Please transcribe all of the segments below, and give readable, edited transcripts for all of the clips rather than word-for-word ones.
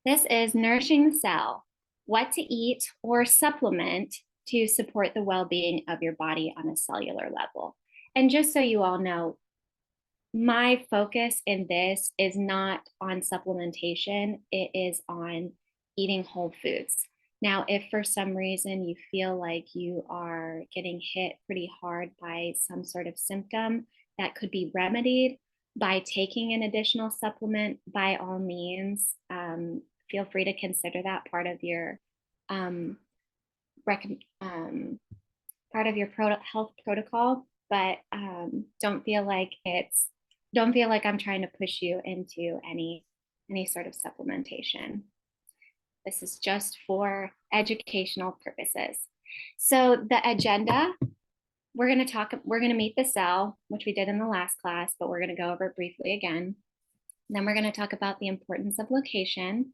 This is Nourishing the Cell, what to eat or supplement to support the well-being of your body on a cellular level. And just so you all know, my focus in this is not on supplementation, it is on eating whole foods. Now, if for some reason you feel like you are getting hit pretty hard by some sort of symptom that could be remedied by taking an additional supplement, by all means, feel free to consider that part of your um, part of your health protocol. But don't feel like I'm trying to push you into any sort of supplementation. This is just for educational purposes. So the agenda, we're going to meet the cell, which we did in the last class, but we're going to go over it briefly again. Then we're going to talk about the importance of location,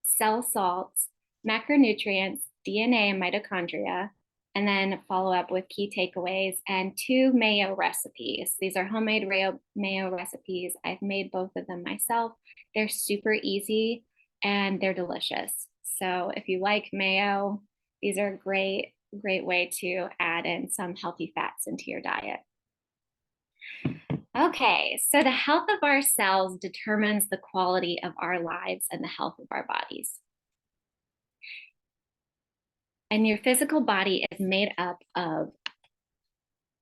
cell salts, macronutrients, DNA and mitochondria, and then follow up with key takeaways and 2 mayo recipes. These are homemade mayo recipes. I've made both of them myself. They're super easy and they're delicious. So if you like mayo, these are a great way to add in some healthy fats into your diet. Okay, so the health of our cells determines the quality of our lives and the health of our bodies. And your physical body is made up of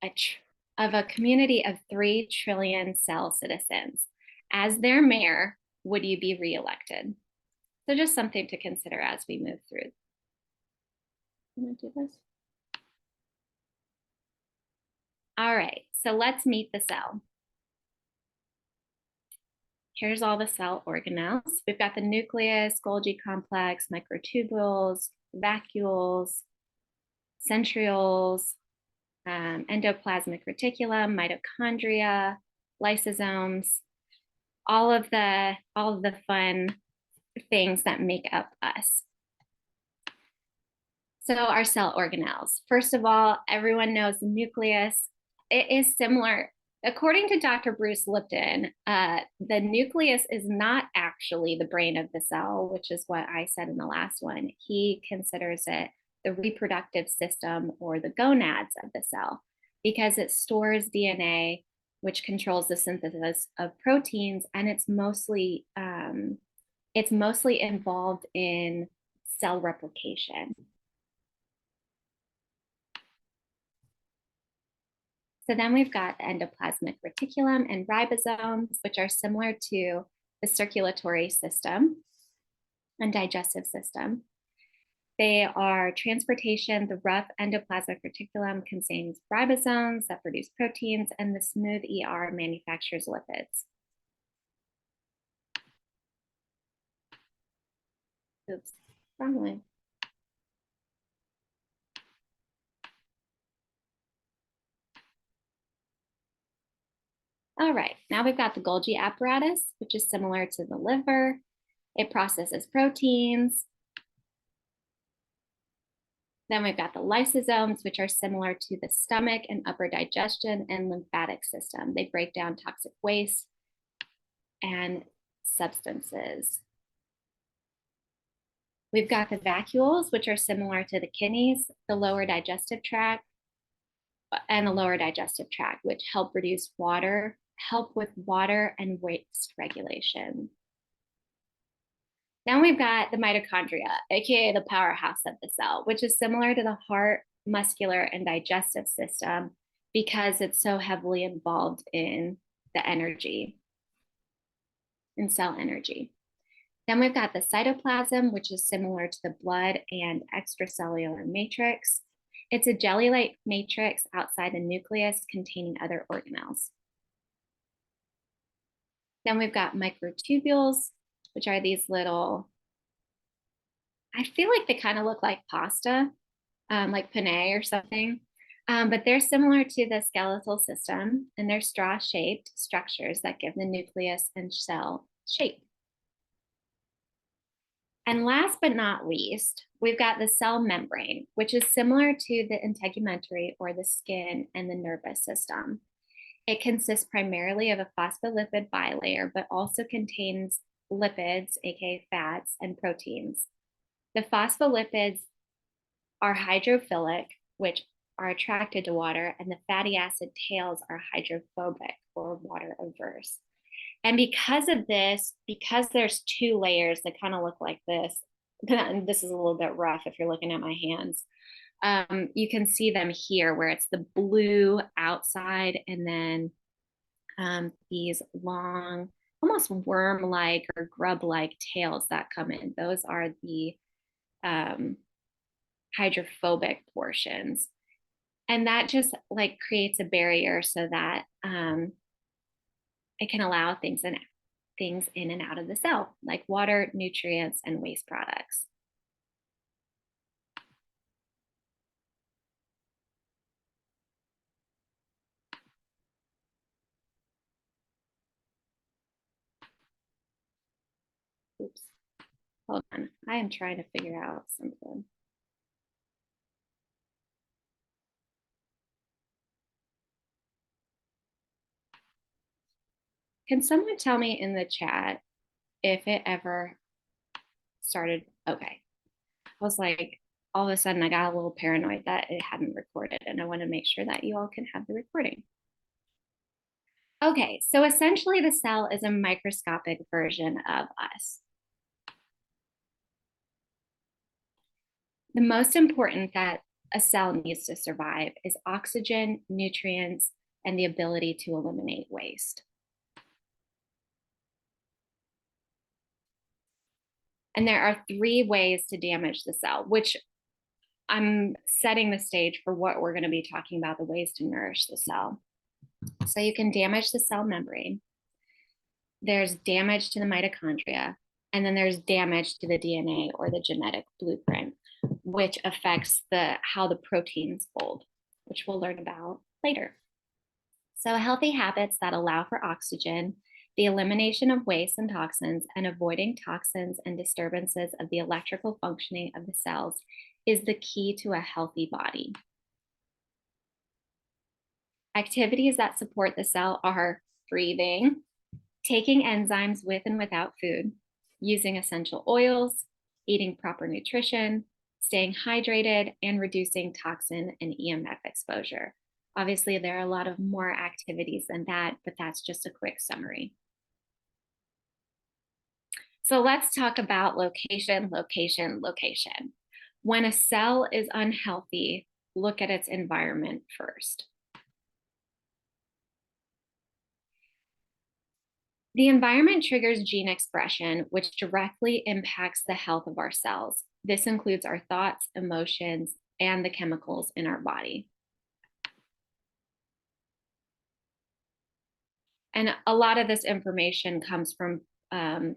a community of 3 trillion cell citizens. As their mayor, would you be reelected? So just something to consider as we move through. I'm gonna do this. All right, so let's meet the cell. Here's all the cell organelles. We've got the nucleus, Golgi complex, microtubules, vacuoles, centrioles, endoplasmic reticulum, mitochondria, lysosomes, all of the fun things that make up us. So our cell organelles. First of all, everyone knows the nucleus. It is similar. According to Dr. Bruce Lipton, the nucleus is not actually the brain of the cell, which is what I said in the last one. He considers it the reproductive system or the gonads of the cell because it stores DNA, which controls the synthesis of proteins, and it's mostly involved in cell replication. So then we've got the endoplasmic reticulum and ribosomes, which are similar to the circulatory system and digestive system. They are transportation. The rough endoplasmic reticulum contains ribosomes that produce proteins, and the smooth ER manufactures lipids. Oops, wrong way. All right, now we've got the Golgi apparatus, which is similar to the liver. It processes proteins. Then we've got the lysosomes, which are similar to the stomach and upper digestion and lymphatic system. They break down toxic waste and substances. We've got the vacuoles, which are similar to the kidneys, the lower digestive tract, which help with water and waste regulation. Then we've got the mitochondria, aka the powerhouse of the cell, which is similar to the heart, muscular, and digestive system because it's so heavily involved in the energy, in cell energy. Then we've got the cytoplasm, which is similar to the blood and extracellular matrix. It's a jelly-like matrix outside the nucleus containing other organelles. Then we've got microtubules, which are these little, I feel like they kind of look like pasta, like penne or something, but they're similar to the skeletal system, and they're straw-shaped structures that give the nucleus and cell shape. And last but not least, we've got the cell membrane, which is similar to the integumentary or the skin and the nervous system. It consists primarily of a phospholipid bilayer, but also contains lipids, aka fats, and proteins. The phospholipids are hydrophilic, which are attracted to water, and the fatty acid tails are hydrophobic or water averse. And because of this, because there's two layers that kind of look like this, and this is a little bit rough if you're looking at my hands. You can see them here where it's the blue outside and then these long, almost worm-like or grub-like tails that come in. Those are the hydrophobic portions. And that just like creates a barrier so that it can allow things in and out of the cell, like water, nutrients, and waste products. Oops, hold on. I am trying to figure out something. Can someone tell me in the chat if it ever started? Okay. I was like, all of a sudden I got a little paranoid that it hadn't recorded, and I want to make sure that you all can have the recording. Okay, so essentially the cell is a microscopic version of us. The most important that a cell needs to survive is oxygen, nutrients, and the ability to eliminate waste. And there are 3 ways to damage the cell, which I'm setting the stage for what we're going to be talking about, the ways to nourish the cell. So you can damage the cell membrane. There's damage to the mitochondria, and then there's damage to the DNA or the genetic blueprint, which affects how the proteins fold, which we'll learn about later. So healthy habits that allow for oxygen, the elimination of waste and toxins, and avoiding toxins and disturbances of the electrical functioning of the cells is the key to a healthy body. Activities that support the cell are breathing, taking enzymes with and without food, using essential oils, eating proper nutrition, staying hydrated, and reducing toxin and EMF exposure. Obviously, there are a lot of more activities than that, but that's just a quick summary. So let's talk about location, location, location. When a cell is unhealthy, look at its environment first. The environment triggers gene expression, which directly impacts the health of our cells. This includes our thoughts, emotions, and the chemicals in our body. And a lot of this information comes from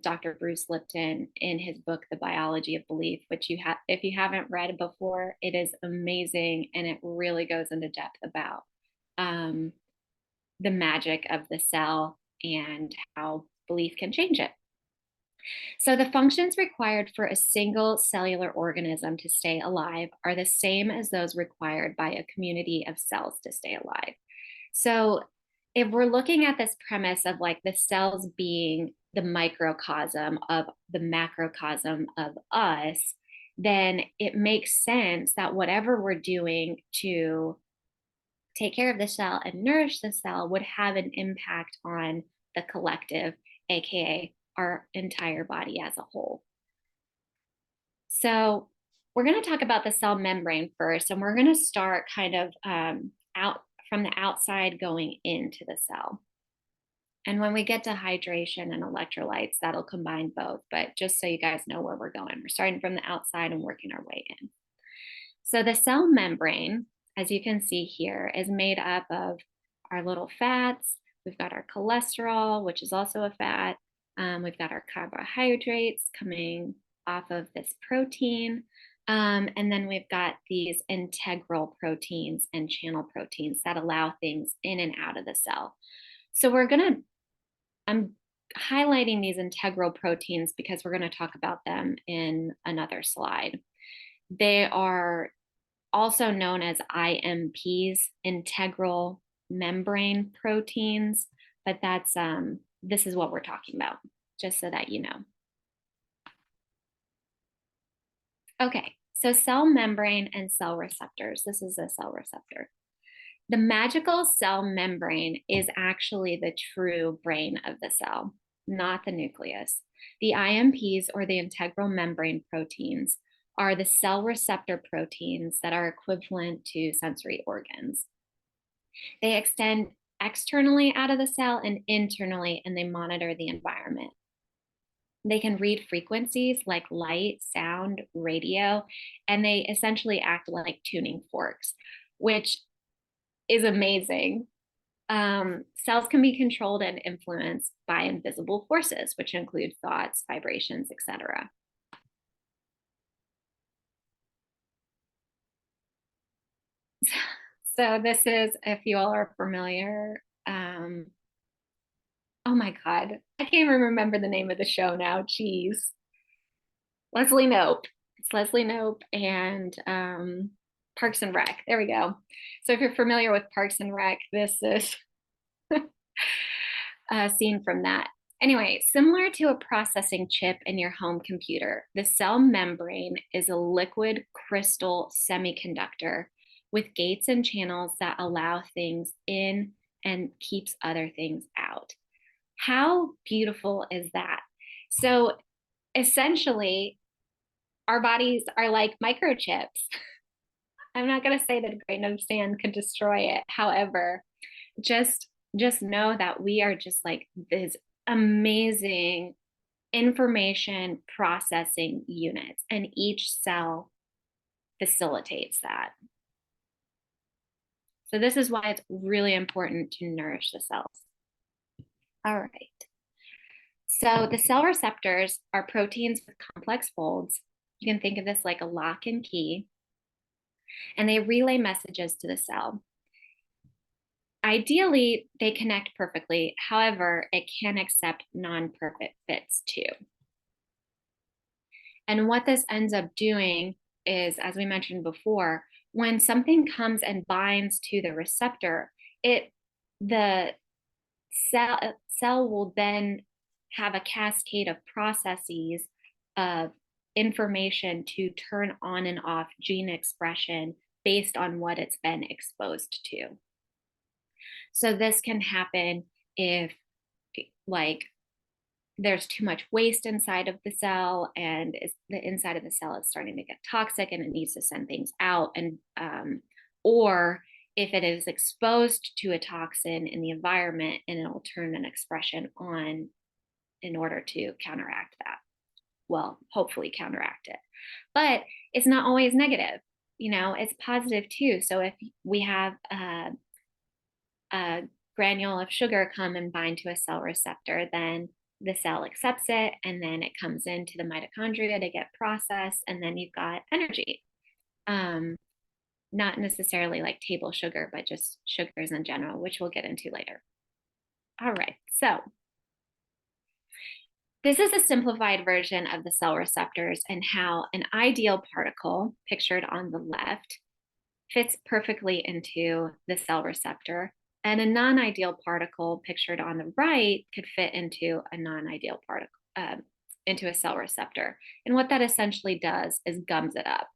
Dr. Bruce Lipton in his book, The Biology of Belief, which if you haven't read before, it is amazing. And it really goes into depth about the magic of the cell and how belief can change it. So the functions required for a single cellular organism to stay alive are the same as those required by a community of cells to stay alive. So if we're looking at this premise of like the cells being the microcosm of the macrocosm of us, then it makes sense that whatever we're doing to take care of the cell and nourish the cell would have an impact on the collective, aka our entire body as a whole. So we're going to talk about the cell membrane first, and we're going to start kind of out from the outside going into the cell. And when we get to hydration and electrolytes, that'll combine both. But just so you guys know where we're going, we're starting from the outside and working our way in. So the cell membrane, as you can see here, is made up of our little fats. We've got our cholesterol, which is also a fat. We've got our carbohydrates coming off of this protein. And then we've got these integral proteins and channel proteins that allow things in and out of the cell. So I'm highlighting these integral proteins because we're going to talk about them in another slide. They are also known as IMPs, integral membrane proteins, but this is what we're talking about. just so that you know. Okay, so cell membrane and cell receptors. This is a cell receptor. The magical cell membrane is actually the true brain of the cell, not the nucleus. The IMPs, or the integral membrane proteins, are the cell receptor proteins that are equivalent to sensory organs. They extend externally out of the cell and internally, and they monitor the environment. They can read frequencies like light, sound, radio, and they essentially act like tuning forks, which is amazing. Cells can be controlled and influenced by invisible forces, which include thoughts, vibrations, etc. So this is, if you all are familiar, oh my God, I can't even remember the name of the show now. Jeez. Leslie Knope. It's Leslie Knope and Parks and Rec. There we go. So if you're familiar with Parks and Rec, this is a scene from that. Anyway, similar to a processing chip in your home computer, the cell membrane is a liquid crystal semiconductor with gates and channels that allow things in and keeps other things out. How beautiful is that? So essentially, our bodies are like microchips. I'm not going to say that a grain of sand could destroy it. However, just know that we are just like this amazing information processing units, and each cell facilitates that. So this is why it's really important to nourish the cells. All right. So the cell receptors are proteins with complex folds. You can think of this like a lock and key, and they relay messages to the cell. Ideally, they connect perfectly. However, it can accept non-perfect fits too. And what this ends up doing is, as we mentioned before, when something comes and binds to the receptor, the cell will then have a cascade of processes of information to turn on and off gene expression based on what it's been exposed to. So this can happen if like there's too much waste inside of the cell, and the inside of the cell is starting to get toxic and it needs to send things out, and or if it is exposed to a toxin in the environment, and it'll turn an expression on in order to counteract that. Well, hopefully counteract it. But it's not always negative. You know, it's positive too. So if we have a granule of sugar come and bind to a cell receptor, then the cell accepts it, and then it comes into the mitochondria to get processed, and then you've got energy. Not necessarily like table sugar, but just sugars in general, which we'll get into later. All right, so this is a simplified version of the cell receptors and how an ideal particle, pictured on the left, fits perfectly into the cell receptor, and a non-ideal particle, pictured on the right, could fit into a non-ideal particle, into a cell receptor. And what that essentially does is gums it up.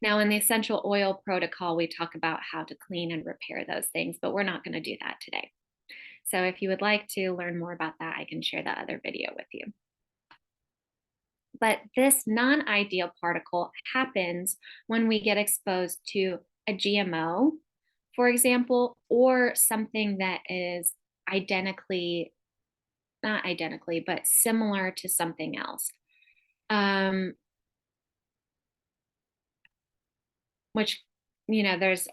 Now, in the essential oil protocol, we talk about how to clean and repair those things, but we're not going to do that today. So if you would like to learn more about that, I can share that other video with you. But this non-ideal particle happens when we get exposed to a GMO, for example, or something that is not identically, but similar to something else. Which, you know, there's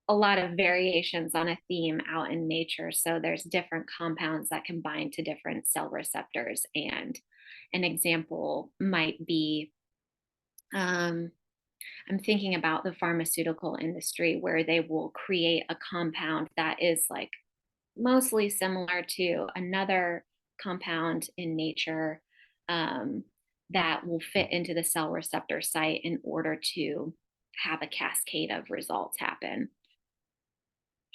a lot of variations on a theme out in nature. So there's different compounds that can bind to different cell receptors. And an example might be, I'm thinking about the pharmaceutical industry, where they will create a compound that is like mostly similar to another compound in nature that will fit into the cell receptor site in order to have a cascade of results happen.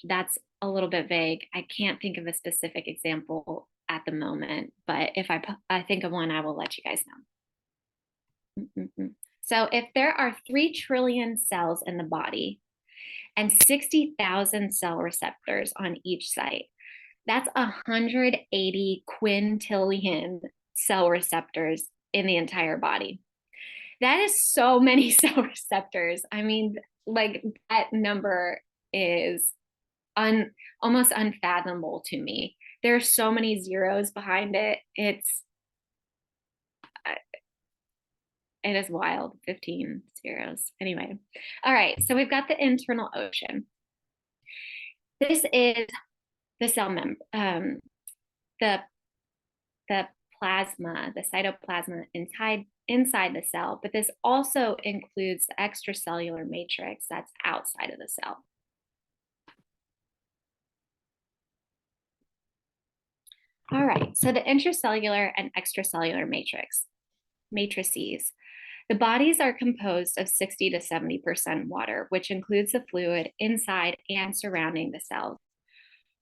That's a little bit vague. I can't think of a specific example at the moment, but if I think of one, I will let you guys know. So if there are 3 trillion cells in the body and 60,000 cell receptors on each site, that's 180 quintillion cell receptors in the entire body. That is so many cell receptors. I mean, like, that number is almost unfathomable to me. There are so many zeros behind it. It is wild. 15 zeros. Anyway, all right. So we've got the internal ocean. This is the cell member, the plasma, the cytoplasma inside the cell, but this also includes the extracellular matrix that's outside of the cell. All right, so the intracellular and extracellular matrices. The bodies are composed of 60 to 70% water, which includes the fluid inside and surrounding the cells.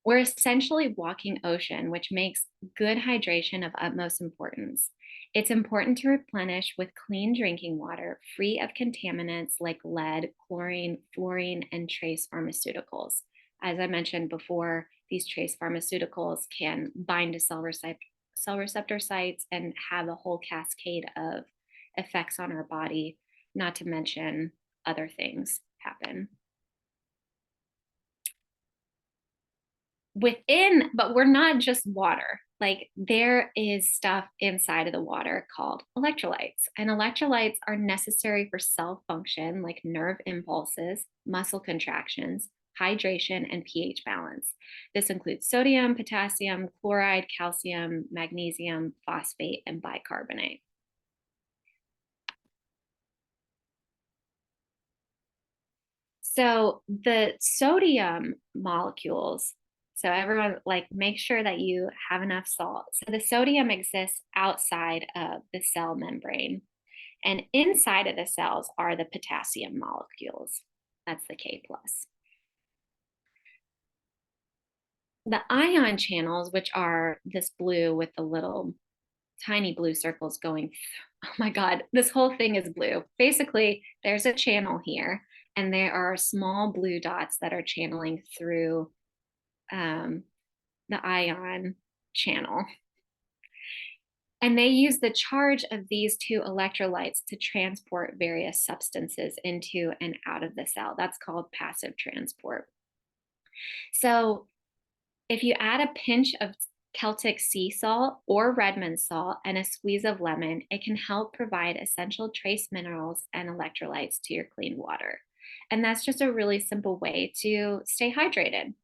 We're essentially walking ocean, which makes good hydration of utmost importance. It's important to replenish with clean drinking water, free of contaminants like lead, chlorine, fluorine, and trace pharmaceuticals. As I mentioned before, these trace pharmaceuticals can bind to cell receptor sites and have a whole cascade of effects on our body, not to mention other things happen. But we're not just water. Like, there is stuff inside of the water called electrolytes, and electrolytes are necessary for cell function, like nerve impulses, muscle contractions, hydration, and pH balance. This includes sodium, potassium, chloride, calcium, magnesium, phosphate, and bicarbonate. So the sodium molecules, so everyone, like, make sure that you have enough salt. So the sodium exists outside of the cell membrane, and inside of the cells are the potassium molecules. That's the K+. The ion channels, which are this blue with the little tiny blue circles going, oh my God, this whole thing is blue. Basically, there's a channel here, and there are small blue dots that are channeling through the ion channel. And they use the charge of these two electrolytes to transport various substances into and out of the cell. That's called passive transport. So if you add a pinch of Celtic sea salt or Redmond salt and a squeeze of lemon, it can help provide essential trace minerals and electrolytes to your clean water. And that's just a really simple way to stay hydrated.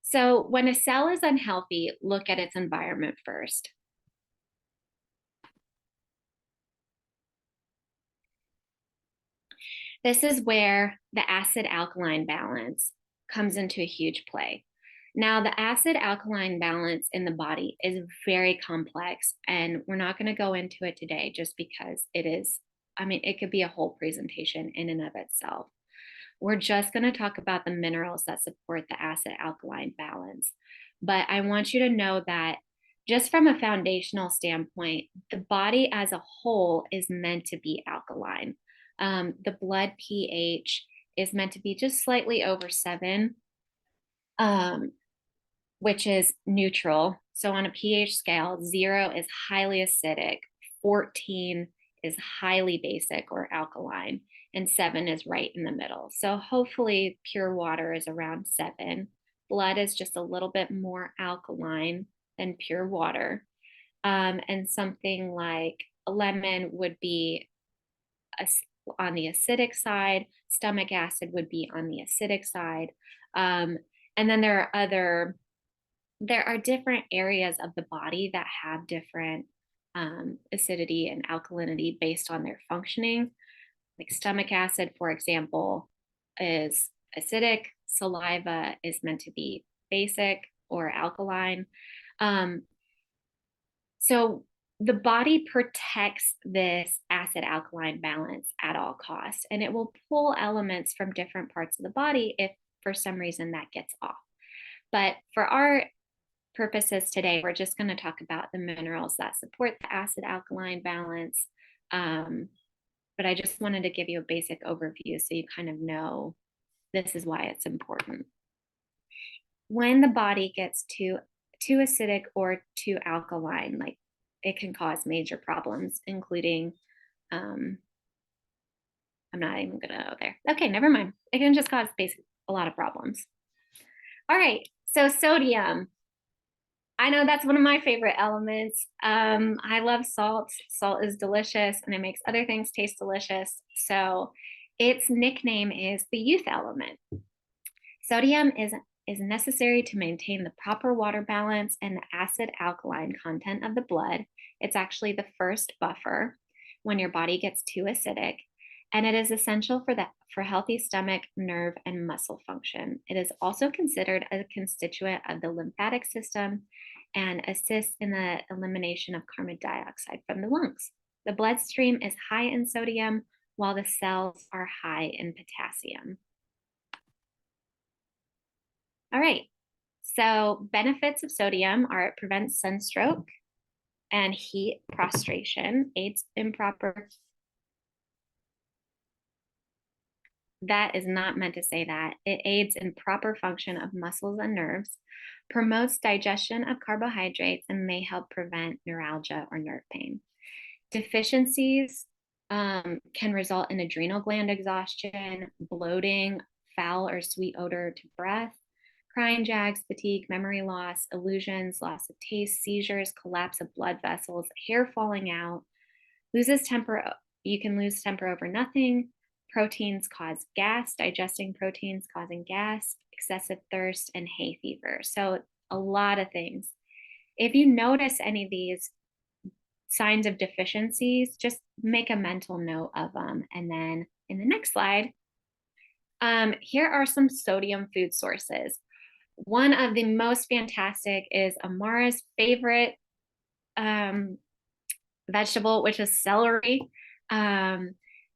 So when a cell is unhealthy, look at its environment first. This is where the acid-alkaline balance comes into a huge play. Now, the acid-alkaline balance in the body is very complex, and we're not going to go into it today just because it is, I mean, it could be a whole presentation in and of itself. We're just going to talk about the minerals that support the acid-alkaline balance. But I want you to know that just from a foundational standpoint, the body as a whole is meant to be alkaline. The blood pH is meant to be just slightly over 7, which is neutral. So on a pH scale, 0 is highly acidic, 14 is highly basic or alkaline, and 7 is right in the middle. So hopefully pure water is around 7. Blood is just a little bit more alkaline than pure water. And something like a lemon would be on the acidic side. Stomach acid would be on the acidic side. And then there are different areas of the body that have different acidity and alkalinity based on their functioning. Like stomach acid, for example, is acidic. Saliva is meant to be basic or alkaline. So the body protects this acid alkaline balance at all costs, and it will pull elements from different parts of the body if for some reason that gets off. But for our purposes today, we're just going to talk about the minerals that support the acid alkaline balance. But I just wanted to give you a basic overview so you kind of know this is why it's important. When the body gets too acidic or too alkaline, like it can cause major problems, including, I'm not even gonna go there. Okay, never mind. It can just cause basically a lot of problems. All right, so sodium. I know that's one of my favorite elements. I love salt. Salt is delicious and it makes other things taste delicious. So its nickname is the youth element. Sodium is necessary to maintain the proper water balance and the acid alkaline content of the blood. It's actually the first buffer when your body gets too acidic, and it is essential for healthy stomach, nerve, and muscle function. It is also considered a constituent of the lymphatic system and assists in the elimination of carbon dioxide from the lungs. The bloodstream is high in sodium, while the cells are high in potassium. All right, so benefits of sodium are it prevents sunstroke and heat prostration, aids in proper. That is not meant to say that. It aids in proper function of muscles and nerves, promotes digestion of carbohydrates, and may help prevent neuralgia or nerve pain. Deficiencies can result in adrenal gland exhaustion, bloating, foul or sweet odor to breath, crying jags, fatigue, memory loss, illusions, loss of taste, seizures, collapse of blood vessels, hair falling out, loses temper. You can lose temper over nothing. Proteins cause gas, digesting proteins causing gas, excessive thirst, and hay fever. So a lot of things. If you notice any of these signs of deficiencies, just make a mental note of them. And then in the next slide, here are some sodium food sources. One of the most fantastic is Amara's favorite vegetable, which is celery.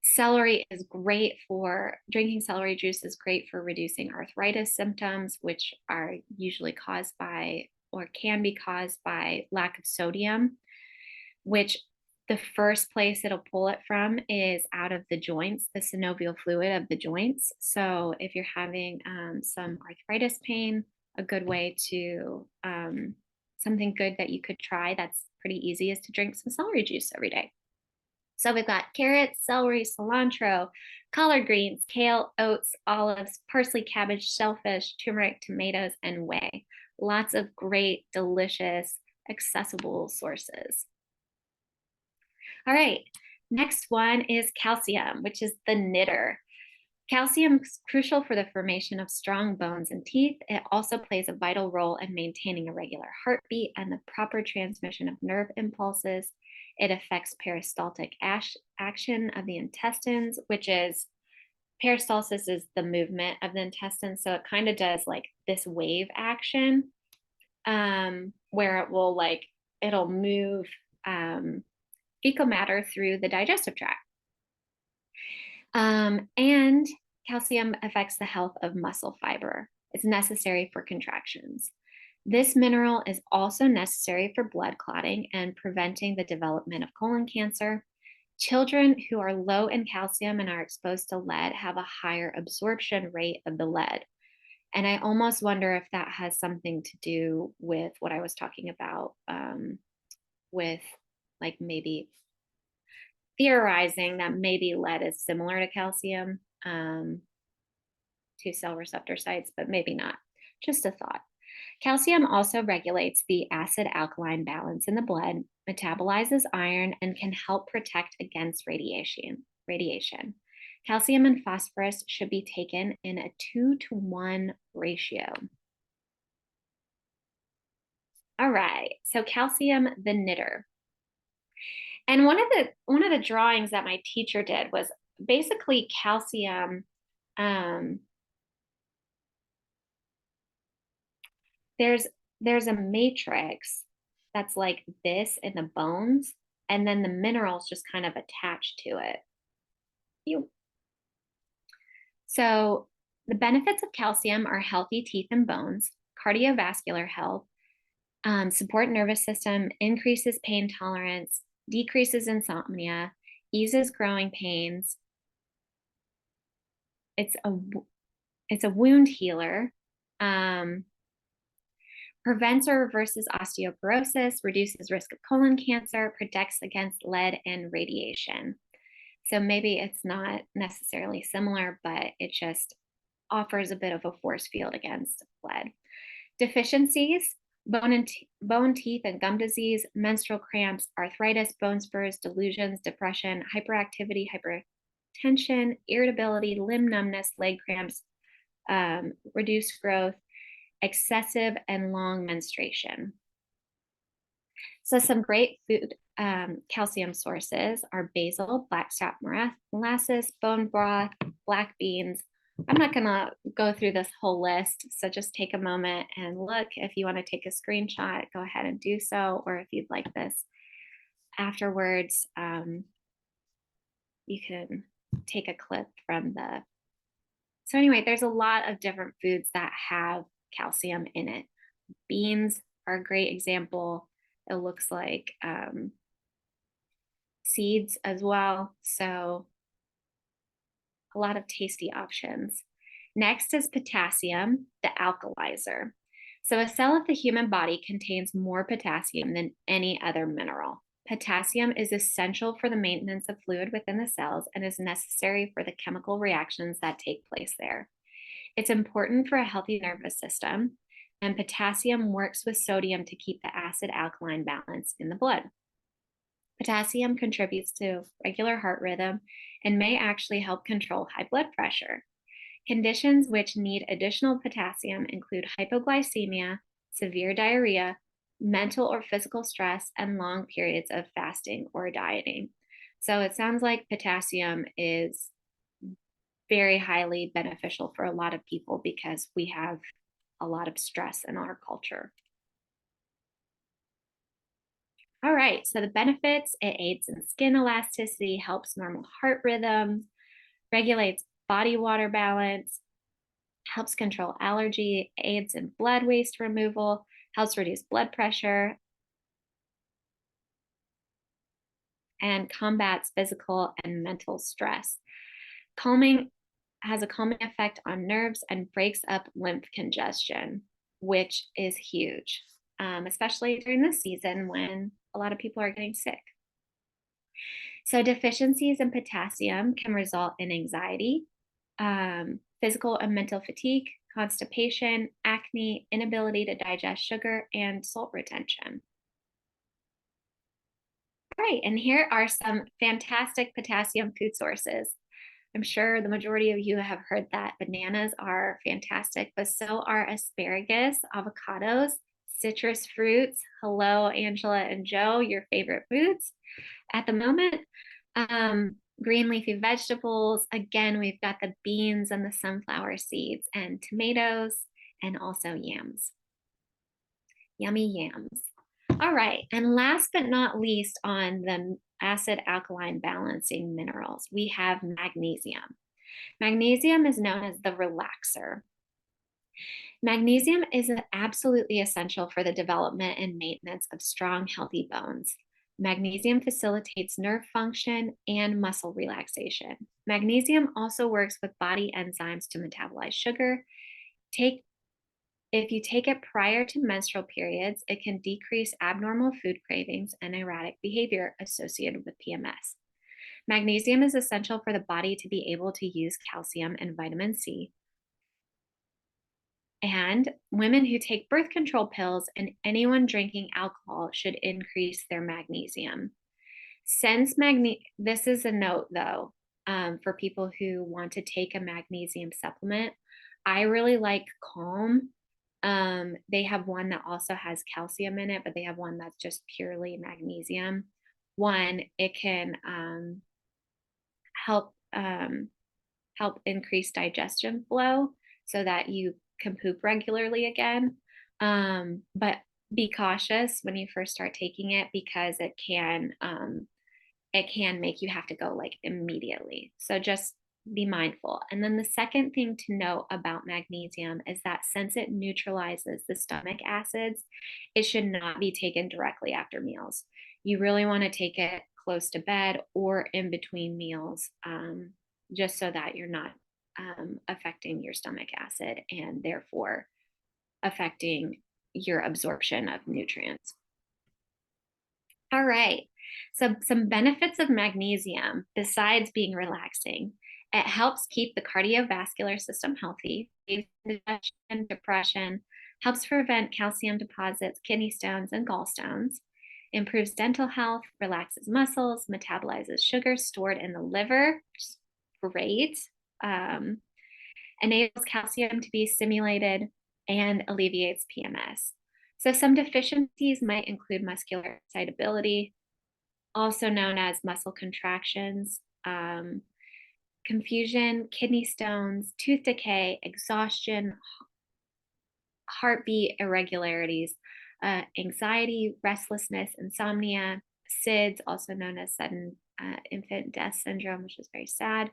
Celery is great for drinking celery juice is great for reducing arthritis symptoms, which are usually caused by or can be caused by lack of sodium, which the first place it'll pull it from is out of the joints, the synovial fluid of the joints. So if you're having some arthritis pain, a good way to, something good that you could try that's pretty easy is to drink some celery juice every day. So we've got carrots, celery, cilantro, collard greens, kale, oats, olives, parsley, cabbage, shellfish, turmeric, tomatoes, and whey. Lots of great, delicious, accessible sources. All right, next one is calcium, which is the knitter. Calcium is crucial for the formation of strong bones and teeth. It also plays a vital role in maintaining a regular heartbeat and the proper transmission of nerve impulses. It affects peristaltic action of the intestines, which is, peristalsis is the movement of the intestines. So it kind of does like this wave action where it will it'll move fecal matter through the digestive tract. And calcium affects the health of muscle fiber. It's necessary for contractions. This mineral is also necessary for blood clotting and preventing the development of colon cancer. Children who are low in calcium and are exposed to lead have a higher absorption rate of the lead. And I almost wonder if that has something to do with what I was talking about with maybe theorizing that maybe lead is similar to calcium to cell receptor sites, but maybe not. Just a thought. Calcium also regulates the acid alkaline balance in the blood, metabolizes iron, and can help protect against radiation. Calcium and phosphorus should be taken in a 2-to-1 ratio. All right, so calcium, the knitter. And one of the drawings that my teacher did was basically calcium. There's a matrix that's like this in the bones, and then the minerals just kind of attach to it. You. So the benefits of calcium are healthy teeth and bones, cardiovascular health, support nervous system, increases pain tolerance, decreases insomnia, eases growing pains. It's a wound healer. Prevents or reverses osteoporosis, reduces risk of colon cancer, protects against lead and radiation. So maybe it's not necessarily similar, but it just offers a bit of a force field against lead. Deficiencies: bone, teeth, and gum disease, menstrual cramps, arthritis, bone spurs, delusions, depression, hyperactivity, hypertension, irritability, limb numbness, leg cramps, reduced growth, excessive and long menstruation. So some great food calcium sources are basil, blackstrap molasses, bone broth, black beans. I'm not going to go through this whole list, so just take a moment and look. If you want to take a screenshot, go ahead and do so, or if you'd like this afterwards, you can take a clip from the. So anyway, there's a lot of different foods that have calcium in it. Beans are a great example. It looks like seeds as well. So a lot of tasty options. Next is potassium, the alkalizer. So a cell of the human body contains more potassium than any other mineral. Potassium is essential for the maintenance of fluid within the cells and is necessary for the chemical reactions that take place there. It's important for a healthy nervous system, and potassium works with sodium to keep the acid-alkaline balance in the blood. Potassium contributes to regular heart rhythm and may actually help control high blood pressure. Conditions which need additional potassium include hypoglycemia, severe diarrhea, mental or physical stress, and long periods of fasting or dieting. So it sounds like potassium is very highly beneficial for a lot of people because we have a lot of stress in our culture. All right, so the benefits: it aids in skin elasticity, helps normal heart rhythms, regulates body water balance, helps control allergy, aids in blood waste removal, helps reduce blood pressure, and combats physical and mental stress. Calming has a calming effect on nerves and breaks up lymph congestion, which is huge, especially during this season when a lot of people are getting sick. So deficiencies in potassium can result in anxiety, physical and mental fatigue, constipation, acne, inability to digest sugar, and salt retention. All right, and here are some fantastic potassium food sources. I'm sure the majority of you have heard that bananas are fantastic, but so are asparagus, avocados, citrus fruits. Hello, Angela and Joe, your favorite foods at the moment. Green leafy vegetables. Again, we've got the beans and the sunflower seeds, and tomatoes, and also yams. Yummy yams. All right, and last but not least on the acid alkaline balancing minerals, we have magnesium. Magnesium is known as the relaxer. Magnesium is absolutely essential for the development and maintenance of strong, healthy bones. Magnesium facilitates nerve function and muscle relaxation. Magnesium also works with body enzymes to metabolize sugar. If you take it prior to menstrual periods, it can decrease abnormal food cravings and erratic behavior associated with PMS. Magnesium is essential for the body to be able to use calcium and vitamin C. And women who take birth control pills and anyone drinking alcohol should increase their magnesium. This is a note though, for people who want to take a magnesium supplement. I really like Calm. They have one that also has calcium in it, but they have one that's just purely magnesium. One, it can help increase digestion flow so that you can poop regularly again. But be cautious when you first start taking it because it can make you have to go like immediately. So just be mindful. And then the second thing to note about magnesium is that since it neutralizes the stomach acids, it should not be taken directly after meals. You really want to take it close to bed or in between meals, just so that you're not affecting your stomach acid and therefore affecting your absorption of nutrients. All right. So some benefits of magnesium besides being relaxing, it helps keep the cardiovascular system healthy, indigestion, depression, helps prevent calcium deposits, kidney stones, and gallstones, improves dental health, relaxes muscles, metabolizes sugar stored in the liver, great, enables calcium to be stimulated, and alleviates PMS. So some deficiencies might include muscular excitability, also known as muscle contractions, confusion, kidney stones, tooth decay, exhaustion, heartbeat irregularities, anxiety, restlessness, insomnia, SIDS, also known as sudden infant death syndrome, which is very sad,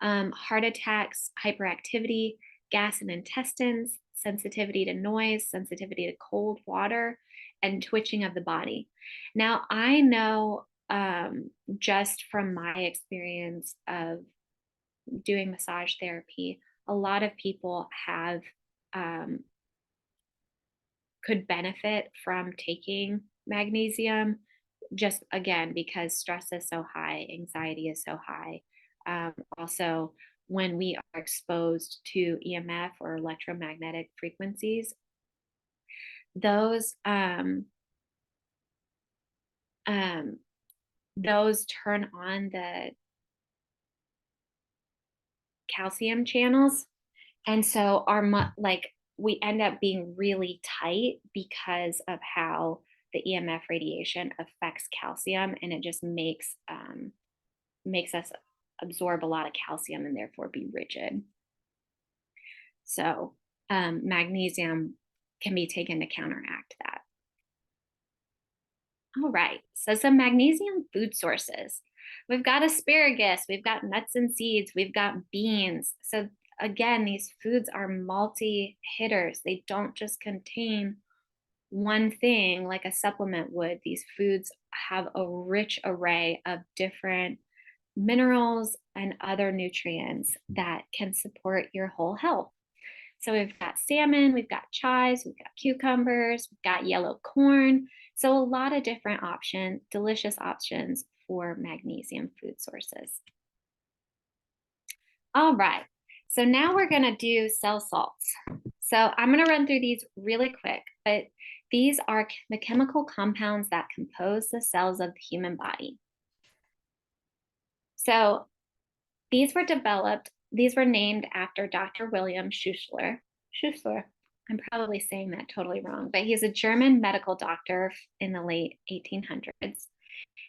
heart attacks, hyperactivity, gas in intestines, sensitivity to noise, sensitivity to cold water, and twitching of the body. Now, I know just from my experience of doing massage therapy, a lot of people have could benefit from taking magnesium, just again because stress is so high, anxiety is so high. Also, when we are exposed to EMF or electromagnetic frequencies, those those turn on the calcium channels, and so like we end up being really tight because of how the EMF radiation affects calcium, and it just makes us absorb a lot of calcium and therefore be rigid. So magnesium can be taken to counteract that. All right, so some magnesium food sources. We've got asparagus, we've got nuts and seeds, we've got beans. So again, these foods are multi-hitters. They don't just contain one thing like a supplement would. These foods have a rich array of different minerals and other nutrients that can support your whole health. So we've got salmon, we've got chives, we've got cucumbers, we've got yellow corn. So a lot of different options, delicious options for magnesium food sources. All right, so now we're gonna do cell salts. So I'm gonna run through these really quick, but these are the chemical compounds that compose the cells of the human body. So these were named after Dr. William Schussler. I'm probably saying that totally wrong, but he's a German medical doctor in the late 1800s.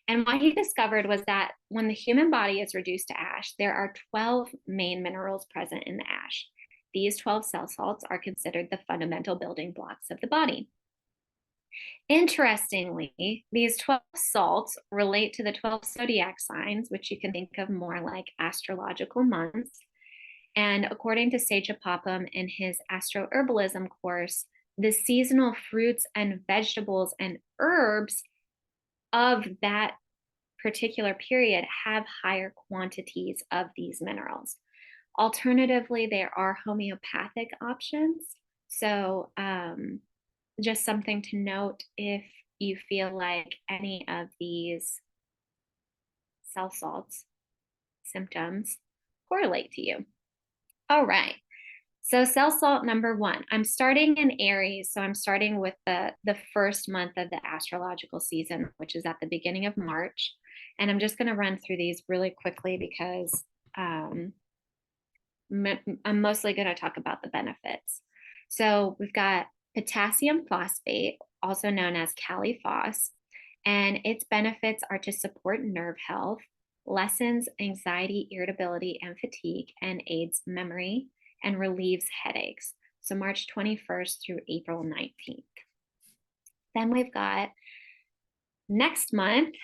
And what he discovered was that when the human body is reduced to ash, there are 12 main minerals present in the ash. These 12 cell salts are considered the fundamental building blocks of the body. Interestingly, these 12 salts relate to the 12 zodiac signs, which you can think of more like astrological months. And according to Sage Popham in his astroherbalism course, the seasonal fruits and vegetables and herbs of that particular period have higher quantities of these minerals. Alternatively, there are homeopathic options. So just something to note if you feel like any of these cell salts symptoms correlate to you. All right, so cell salt number 1. I'm starting in Aries, so I'm starting with the first month of the astrological season, which is at the beginning of March. And I'm just gonna run through these really quickly because I'm mostly gonna talk about the benefits. So we've got potassium phosphate, also known as CaliPhos, and its benefits are to support nerve health, lessens anxiety, irritability, and fatigue, and aids memory, and relieves headaches. So March 21st through April 19th. Then we've got next month,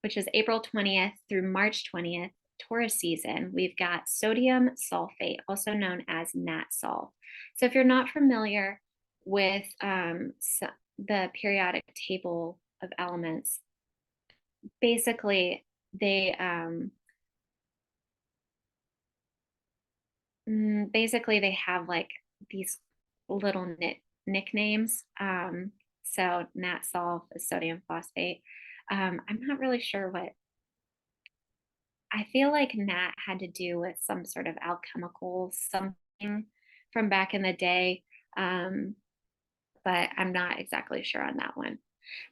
which is April 20th through March 20th, Taurus season. We've got sodium sulfate, also known as NatSol. So if you're not familiar with the periodic table of elements, basically they have like these little nicknames. So NatSol is sodium phosphate. I'm not really sure what. I feel like Nat had to do with some sort of alchemical something from back in the day, but I'm not exactly sure on that one.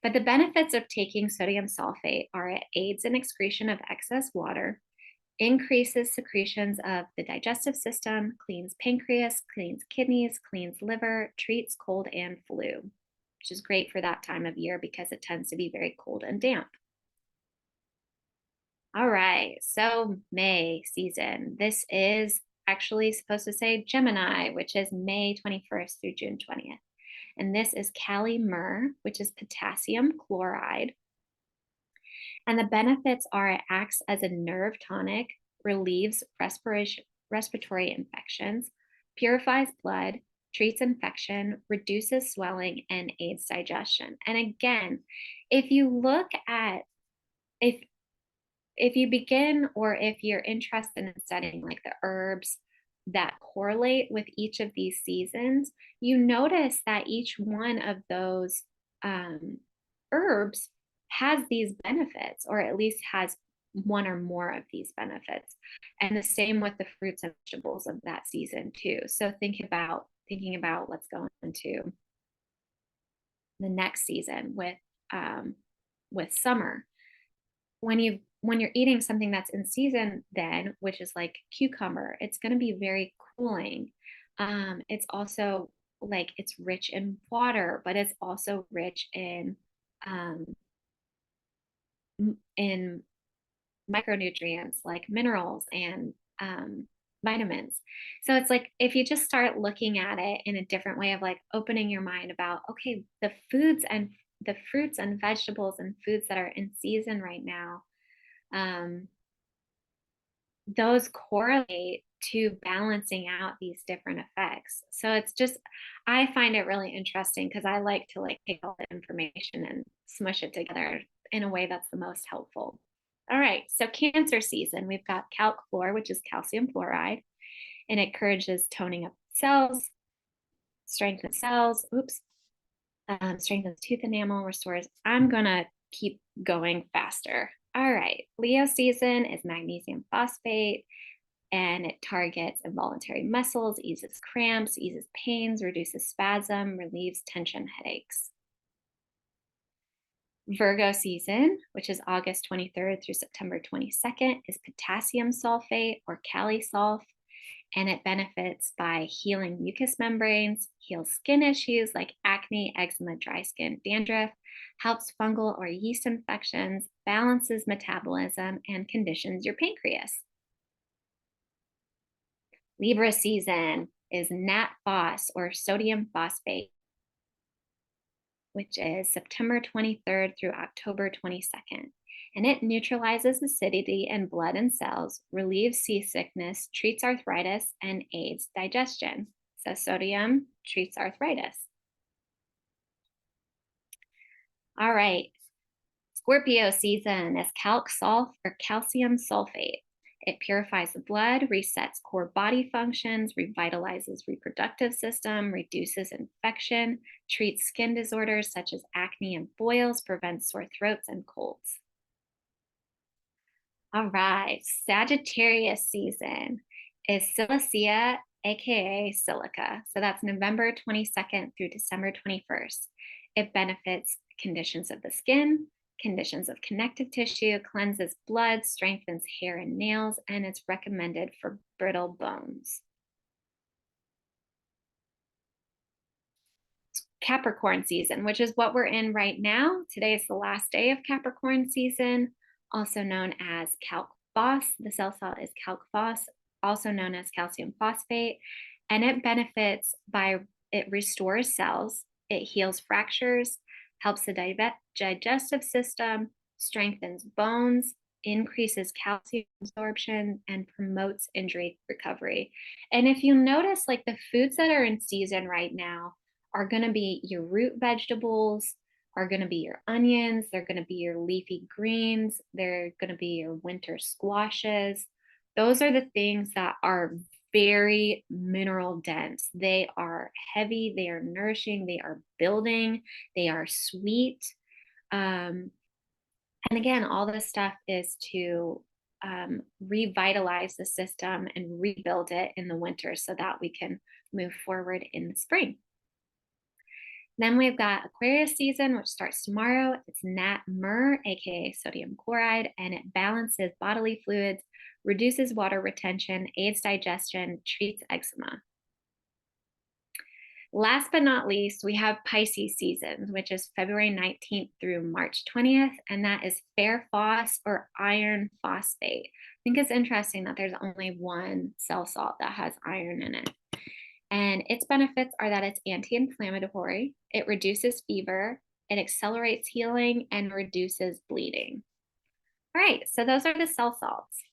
But the benefits of taking sodium sulfate are it aids in excretion of excess water, increases secretions of the digestive system, cleans pancreas, cleans kidneys, cleans liver, treats cold and flu, which is great for that time of year because it tends to be very cold and damp. All right, so May season. This is actually supposed to say Gemini, which is May 21st through June 20th. And this is Kali myrrh, which is potassium chloride. And the benefits are it acts as a nerve tonic, relieves respiratory infections, purifies blood, treats infection, reduces swelling, and aids digestion. And again, if you look at, if you begin, or if you're interested in studying like the herbs that correlate with each of these seasons, you notice that each one of those herbs has these benefits, or at least has one or more of these benefits. And the same with the fruits and vegetables of that season too. So thinking about let's go into the next season with summer. When you're eating something that's in season, then, which is like cucumber, it's going to be very cooling. It's also like, it's rich in water, but it's also rich in micronutrients like minerals and vitamins. So it's like, if you just start looking at it in a different way of like opening your mind about, okay, the fruits and vegetables and foods that are in season right now, those correlate to balancing out these different effects. So it's just, I find it really interesting because I like to like take all the information and smush it together in a way that's the most helpful. All right, so Cancer season, we've got calc fluor, which is calcium fluoride, and it encourages toning of cells, strengthens cells, strengthens tooth enamel, restores. I'm gonna keep going faster. All right, Leo season is magnesium phosphate, and it targets involuntary muscles, eases cramps, eases pains, reduces spasm, relieves tension headaches. Virgo season, which is August 23rd through September 22nd, is potassium sulfate or Kali sulf, and it benefits by healing mucous membranes, heals skin issues like acne, eczema, dry skin, dandruff, helps fungal or yeast infections, balances metabolism, and conditions your pancreas. Libra season is Nat Phos or sodium phosphate, which is September 23rd through October 22nd. And it neutralizes acidity in blood and cells, relieves seasickness, treats arthritis, and aids digestion. So sodium treats arthritis. All right, Scorpio season is calc sulf or calcium sulfate. It purifies the blood, resets core body functions, revitalizes reproductive system, reduces infection, treats skin disorders such as acne and boils, prevents sore throats and colds. All right, Sagittarius season is Silicea, aka silica. So that's November 22nd through December 21st. It benefits conditions of the skin, conditions of connective tissue, cleanses blood, strengthens hair and nails, and it's recommended for brittle bones. Capricorn season, which is what we're in right now. Today is the last day of Capricorn season, also known as calc phos. The cell salt is calc phos, also known as calcium phosphate, and it benefits by, it restores cells, it heals fractures, helps the digestive system, strengthens bones, increases calcium absorption, and promotes injury recovery. And if you notice, like the foods that are in season right now are going to be your root vegetables, are going to be your onions, they're going to be your leafy greens, they're going to be your winter squashes. Those are the things that are very mineral dense. They are heavy, they are nourishing, they are building, they are sweet. And again, all this stuff is to revitalize the system and rebuild it in the winter so that we can move forward in the spring. Then we've got Aquarius season, which starts tomorrow. It's Nat Mur, aka sodium chloride, and it balances bodily fluids, reduces water retention, aids digestion, treats eczema. Last but not least, we have Pisces season, which is February 19th through March 20th, and that is fair phos or iron phosphate. I think it's interesting that there's only one cell salt that has iron in it. And its benefits are that it's anti-inflammatory, it reduces fever, it accelerates healing, and reduces bleeding. All right, so those are the cell salts.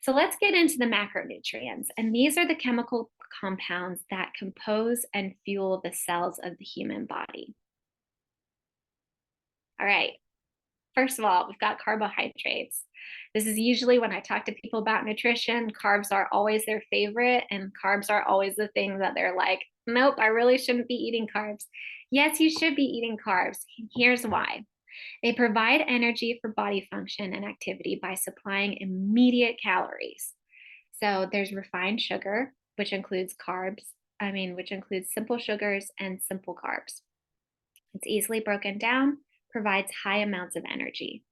So let's get into the macronutrients. And these are the chemical compounds that compose and fuel the cells of the human body. All right, first of all, we've got carbohydrates. This is usually when I talk to people about nutrition, carbs are always their favorite, and carbs are always the thing that they're like, nope, I really shouldn't be eating carbs. Yes, you should be eating carbs. Here's why. They provide energy for body function and activity by supplying immediate calories. So there's refined sugar, which includes which includes simple sugars and simple carbs. It's easily broken down, provides high amounts of energy.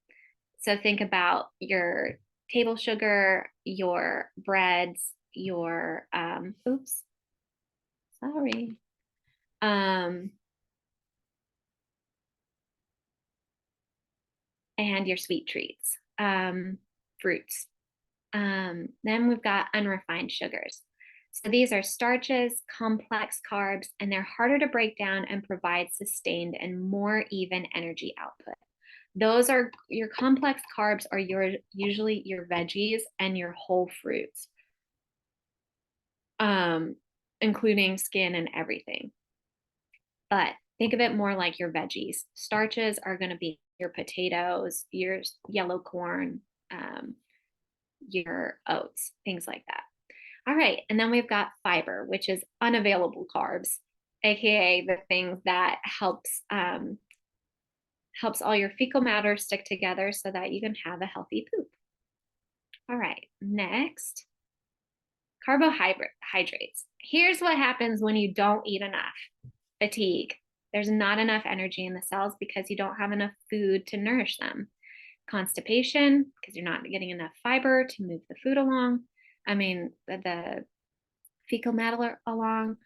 So think about your table sugar, your breads, your, and your sweet treats, fruits. Then we've got unrefined sugars. So these are starches, complex carbs, and they're harder to break down and provide sustained and more even energy output. Those are your complex carbs are usually your veggies and your whole fruits, including skin and everything. But think of it more like your veggies. Starches are going to be your potatoes, your yellow corn, your oats, things like that. All right, and then we've got fiber, which is unavailable carbs, aka the thing that helps all your fecal matter stick together so that you can have a healthy poop. All right, next, carbohydrates. Here's what happens when you don't eat enough. Fatigue. There's not enough energy in the cells because you don't have enough food to nourish them. Constipation, because you're not getting enough fiber to move the food along. The fecal matter along.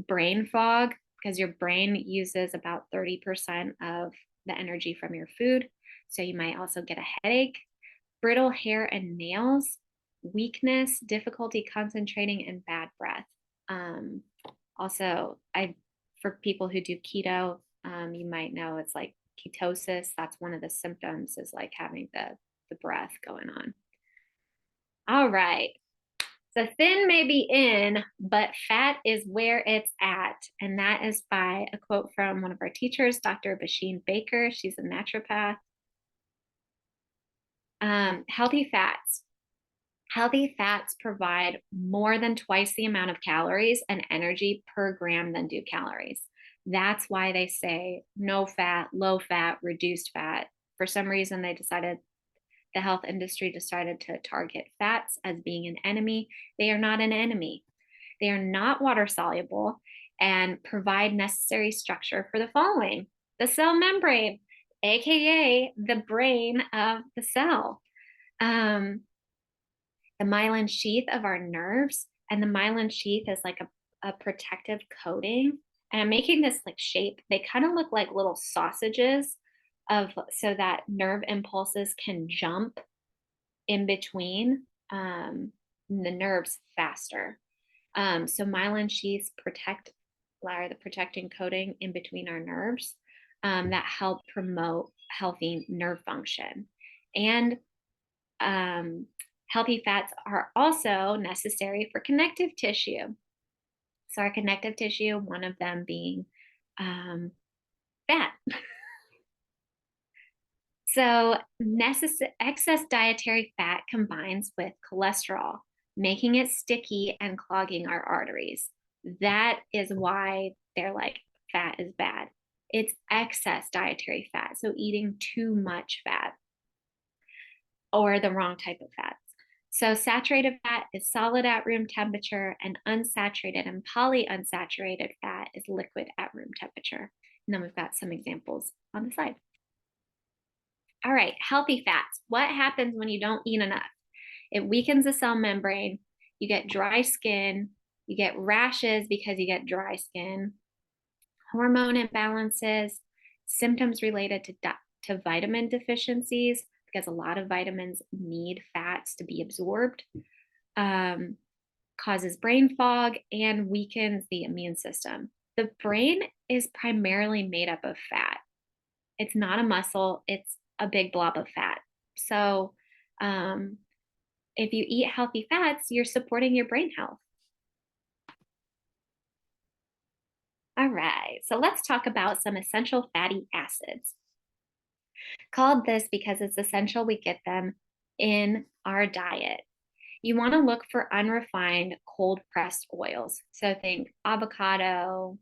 Brain fog, because your brain uses about 30% of the energy from your food. So you might also get a headache. Brittle hair and nails. Weakness, difficulty concentrating, and bad breath. For people who do keto, you might know it's like ketosis. That's one of the symptoms, is like having the breath going on. All right. So thin may be in, but fat is where it's at. And that is by a quote from one of our teachers, Dr. Basheen Baker. She's a naturopath. Healthy fats. Healthy fats provide more than twice the amount of calories and energy per gram than do calories. That's why they say no fat, low fat, reduced fat. For some reason, the health industry decided to target fats as being an enemy. They are not an enemy. They are not water soluble and provide necessary structure for the following: the cell membrane, aka the brain of the cell. The myelin sheath of our nerves, and the myelin sheath is like a protective coating. And I'm making this like shape. They kind of look like little sausages so that nerve impulses can jump in between the nerves faster. So myelin sheaths protect the protecting coating in between our nerves. that help promote healthy nerve function. And healthy fats are also necessary for connective tissue. So our connective tissue, one of them being fat. So excess dietary fat combines with cholesterol, making it sticky and clogging our arteries. That is why they're like, fat is bad. It's excess dietary fat. So eating too much fat or the wrong type of fats. So saturated fat is solid at room temperature, and unsaturated and polyunsaturated fat is liquid at room temperature. And then we've got some examples on the slide. All right, healthy fats. What happens when you don't eat enough? It weakens the cell membrane. You get dry skin. You get rashes because you get dry skin. Hormone imbalances, symptoms related to vitamin deficiencies, because a lot of vitamins need fats to be absorbed, causes brain fog, and weakens the immune system. The brain is primarily made up of fat. It's not a muscle, it's a big blob of fat. So if you eat healthy fats, you're supporting your brain health. All right, so let's talk about some essential fatty acids. Called this because it's essential we get them in our diet. You want to look for unrefined cold pressed oils. So think avocado,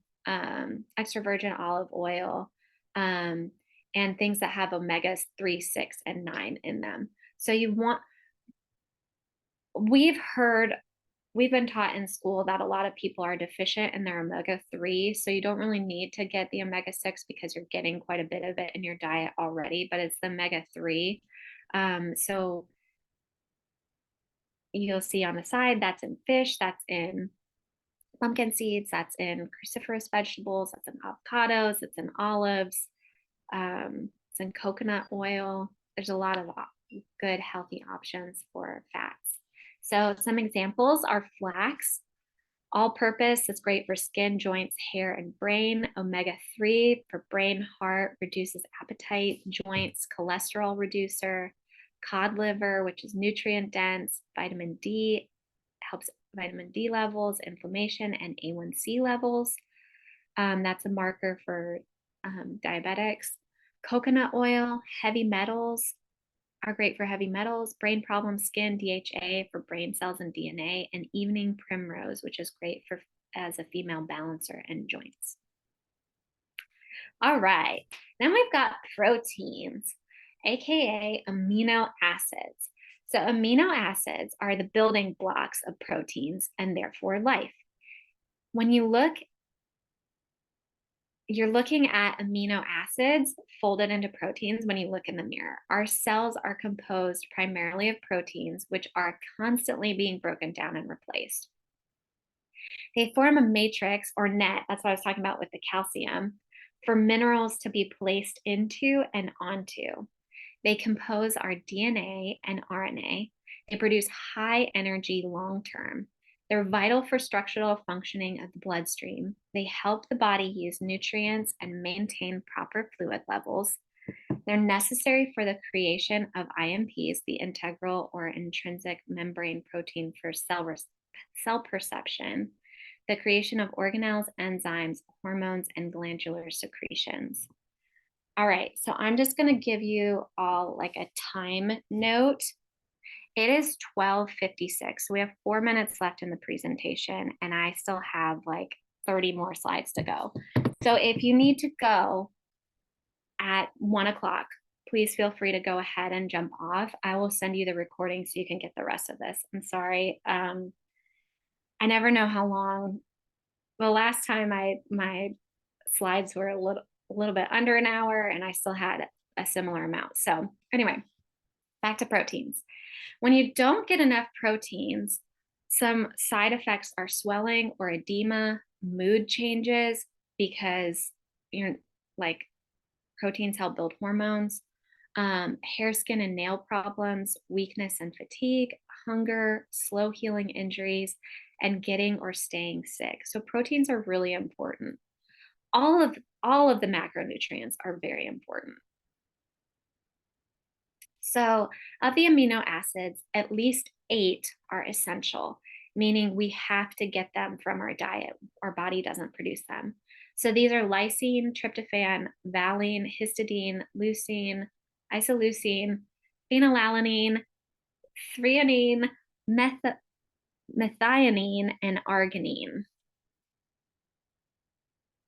extra virgin olive oil, and things that have omegas 3, 6, and 9 in them. So we've been taught in school that a lot of people are deficient in their omega-3, so you don't really need to get the omega-6 because you're getting quite a bit of it in your diet already, but it's the omega-3. So you'll see on the side, that's in fish, that's in pumpkin seeds, that's in cruciferous vegetables, that's in avocados, it's in olives, it's in coconut oil. There's a lot of good healthy options for fats. So some examples are flax, all purpose. It's great for skin, joints, hair, and brain. Omega-3 for brain, heart, reduces appetite, joints, cholesterol reducer. Cod liver, which is nutrient dense. Vitamin D, helps vitamin D levels, inflammation, and A1C levels. That's a marker for diabetics. Coconut oil, heavy metals are great for heavy metals, brain problems, skin, DHA for brain cells and DNA, and evening primrose, which is great for as a female balancer and joints. All right, then we've got proteins, aka amino acids. So amino acids are the building blocks of proteins and therefore life. When you look, you're looking at amino acids folded into proteins when you look in the mirror. Our cells are composed primarily of proteins, which are constantly being broken down and replaced. They form a matrix or net, that's what I was talking about with the calcium, for minerals to be placed into and onto. They compose our DNA and RNA. They produce high energy long term. They're vital for structural functioning of the bloodstream. They help the body use nutrients and maintain proper fluid levels. They're necessary for the creation of IMPs, the integral or intrinsic membrane protein for cell perception, the creation of organelles, enzymes, hormones, and glandular secretions. All right, so I'm just going to give you all like a time note. It is 12:56, so we have 4 minutes left in the presentation, and I still have like 30 more slides to go. So if you need to go at 1 o'clock, please feel free to go ahead and jump off. I will send you the recording so you can get the rest of this. I'm sorry. I never know how long. The last time my slides were a little bit under an hour, and I still had a similar amount. So anyway, back to proteins. When you don't get enough proteins, some side effects are swelling or edema, mood changes, because like proteins help build hormones, hair, skin, and nail problems, weakness and fatigue, hunger, slow healing injuries, and getting or staying sick. So proteins are really important. all of the macronutrients are very important. So, of the amino acids, at least 8 are essential, meaning we have to get them from our diet. Our body doesn't produce them. So, these are lysine, tryptophan, valine, histidine, leucine, isoleucine, phenylalanine, threonine, methionine, and arginine.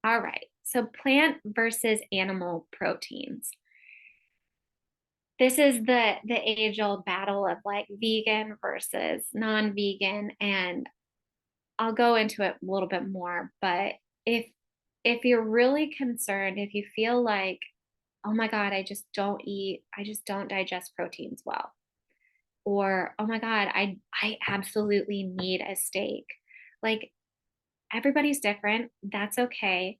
All right. So, plant versus animal proteins. This is the age old battle of like vegan versus non-vegan, and I'll go into it a little bit more. But if you're really concerned, if you feel like, oh my God, I just don't digest proteins well, or oh my God, I absolutely need a steak. Like, everybody's different. That's okay.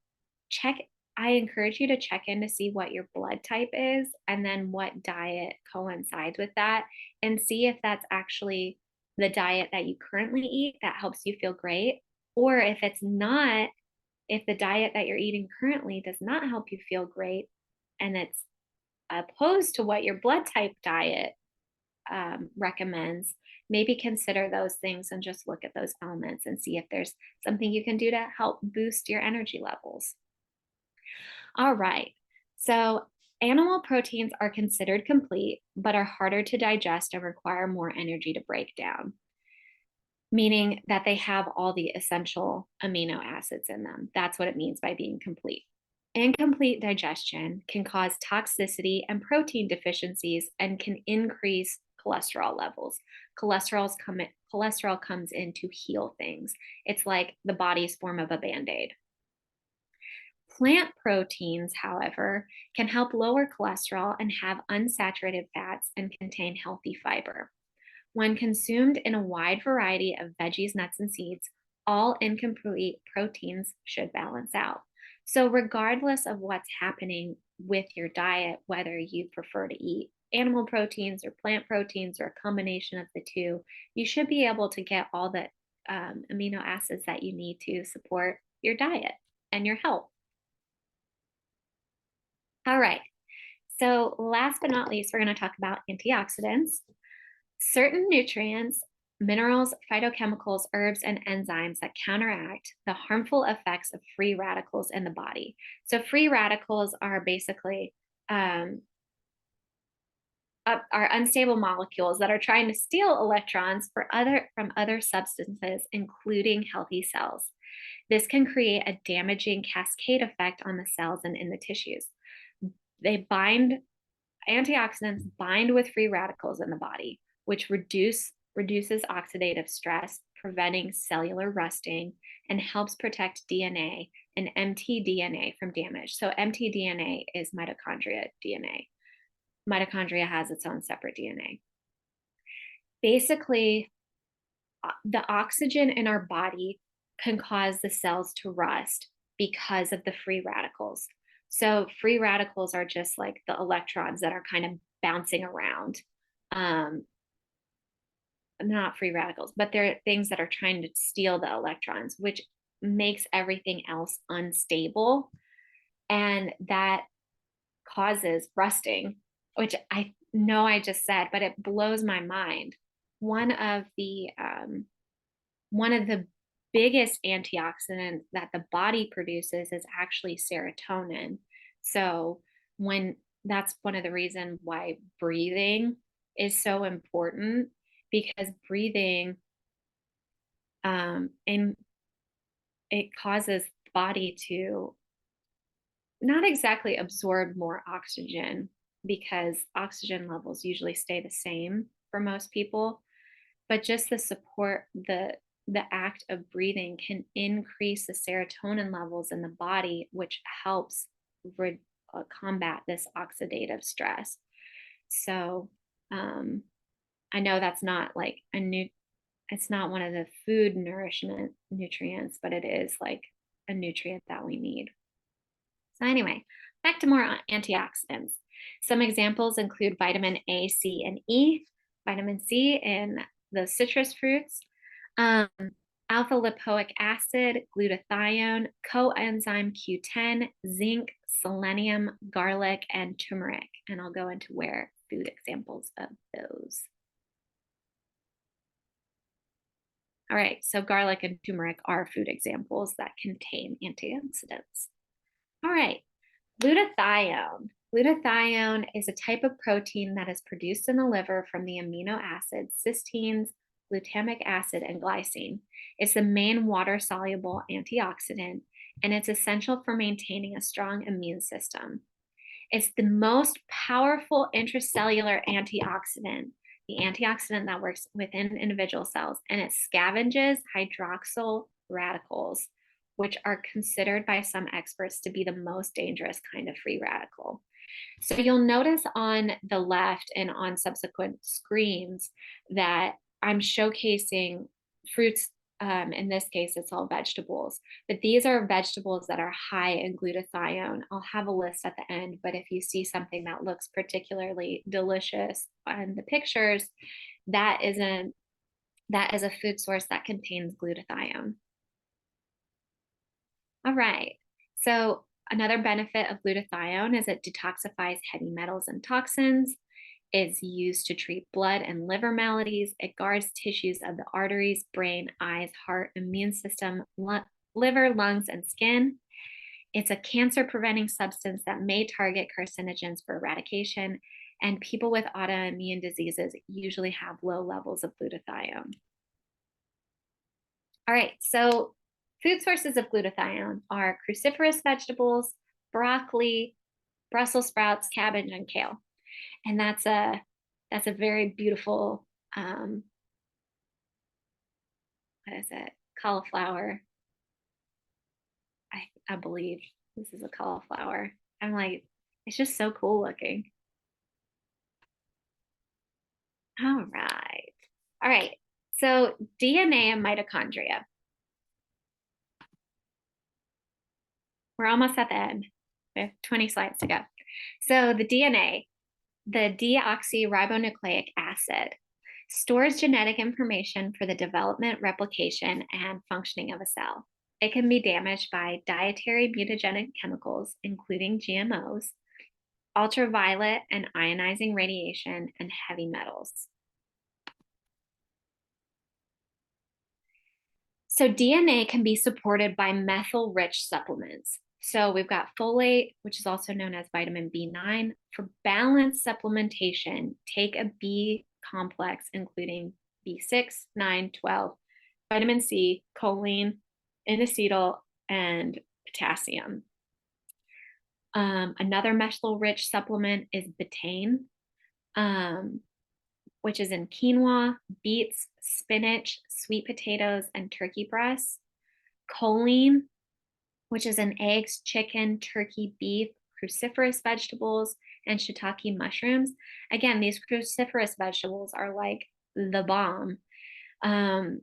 Check I encourage you to check in to see what your blood type is and then what diet coincides with that, and see if that's actually the diet that you currently eat that helps you feel great, or if it's not, if the diet that you're eating currently does not help you feel great and it's opposed to what your blood type diet recommends, maybe consider those things and just look at those elements and see if there's something you can do to help boost your energy levels. All right. So, animal proteins are considered complete, but are harder to digest and require more energy to break down, meaning that they have all the essential amino acids in them. That's what it means by being complete. Incomplete digestion can cause toxicity and protein deficiencies and can increase cholesterol levels. Cholesterol comes in to heal things. It's like the body's form of a band-aid. Plant proteins, however, can help lower cholesterol and have unsaturated fats and contain healthy fiber. When consumed in a wide variety of veggies, nuts, and seeds, all incomplete proteins should balance out. So, regardless of what's happening with your diet, whether you prefer to eat animal proteins or plant proteins or a combination of the two, you should be able to get all the amino acids that you need to support your diet and your health. All right. So, last but not least, we're going to talk about antioxidants. Certain nutrients, minerals, phytochemicals, herbs, and enzymes that counteract the harmful effects of free radicals in the body. So, free radicals are basically are unstable molecules that are trying to steal electrons from other substances, including healthy cells. This can create a damaging cascade effect on the cells and in the tissues. Antioxidants bind with free radicals in the body, which reduces oxidative stress, preventing cellular rusting, and helps protect DNA and mtDNA from damage. So mtDNA is mitochondria DNA. Mitochondria has its own separate DNA. Basically, the oxygen in our body can cause the cells to rust because of the free radicals. So free radicals are just like the electrons that are kind of bouncing around. Not free radicals, but they're things that are trying to steal the electrons, which makes everything else unstable. And that causes rusting, which I know I just said, but it blows my mind. One of the biggest antioxidants that the body produces is actually serotonin. So when that's one of the reasons why breathing is so important, because breathing and it causes the body to not exactly absorb more oxygen, because oxygen levels usually stay the same for most people, but just the act of breathing can increase the serotonin levels in the body, which helps combat this oxidative stress. So I know that's not like it's not one of the food nourishment nutrients, but it is like a nutrient that we need. So anyway, back to more antioxidants. Some examples include vitamin A, C, and E, vitamin C in the citrus fruits, alpha lipoic acid, glutathione, coenzyme Q10, zinc, selenium, garlic, and turmeric. And I'll go into where food examples of those. All right, so garlic and turmeric are food examples that contain antioxidants. All right, glutathione. Glutathione is a type of protein that is produced in the liver from the amino acids cysteines, glutamic acid, and glycine. It's the main water-soluble antioxidant, and it's essential for maintaining a strong immune system. It's the most powerful intracellular antioxidant, the antioxidant that works within individual cells, and it scavenges hydroxyl radicals, which are considered by some experts to be the most dangerous kind of free radical. So you'll notice on the left and on subsequent screens that I'm showcasing fruits. In this case, it's all vegetables, but these are vegetables that are high in glutathione. I'll have a list at the end, but if you see something that looks particularly delicious on the pictures, that is a food source that contains glutathione. All right, so another benefit of glutathione is it detoxifies heavy metals and toxins. It's used to treat blood and liver maladies. It guards tissues of the arteries, brain, eyes, heart, immune system, liver, lungs, and skin. It's a cancer-preventing substance that may target carcinogens for eradication, and people with autoimmune diseases usually have low levels of glutathione. All right, so food sources of glutathione are cruciferous vegetables, broccoli, Brussels sprouts, cabbage, and kale. And that's a very beautiful, what is it? Cauliflower. I believe this is a cauliflower. I'm like, it's just so cool looking. All right. All right. So DNA and mitochondria. We're almost at the end. We have 20 slides to go. So the DNA, the deoxyribonucleic acid, stores genetic information for the development, replication, and functioning of a cell. It can be damaged by dietary mutagenic chemicals, including GMOs, ultraviolet and ionizing radiation, and heavy metals. So DNA can be supported by methyl-rich supplements. So we've got folate, which is also known as vitamin B9. For balanced supplementation, take a B complex, including B6, 9, 12, vitamin C, choline, inositol, and potassium. Another methyl-rich supplement is betaine, which is in quinoa, beets, spinach, sweet potatoes, and turkey breasts. Choline, which is in eggs, chicken, turkey, beef, cruciferous vegetables, and shiitake mushrooms. Again, these cruciferous vegetables are like the bomb. And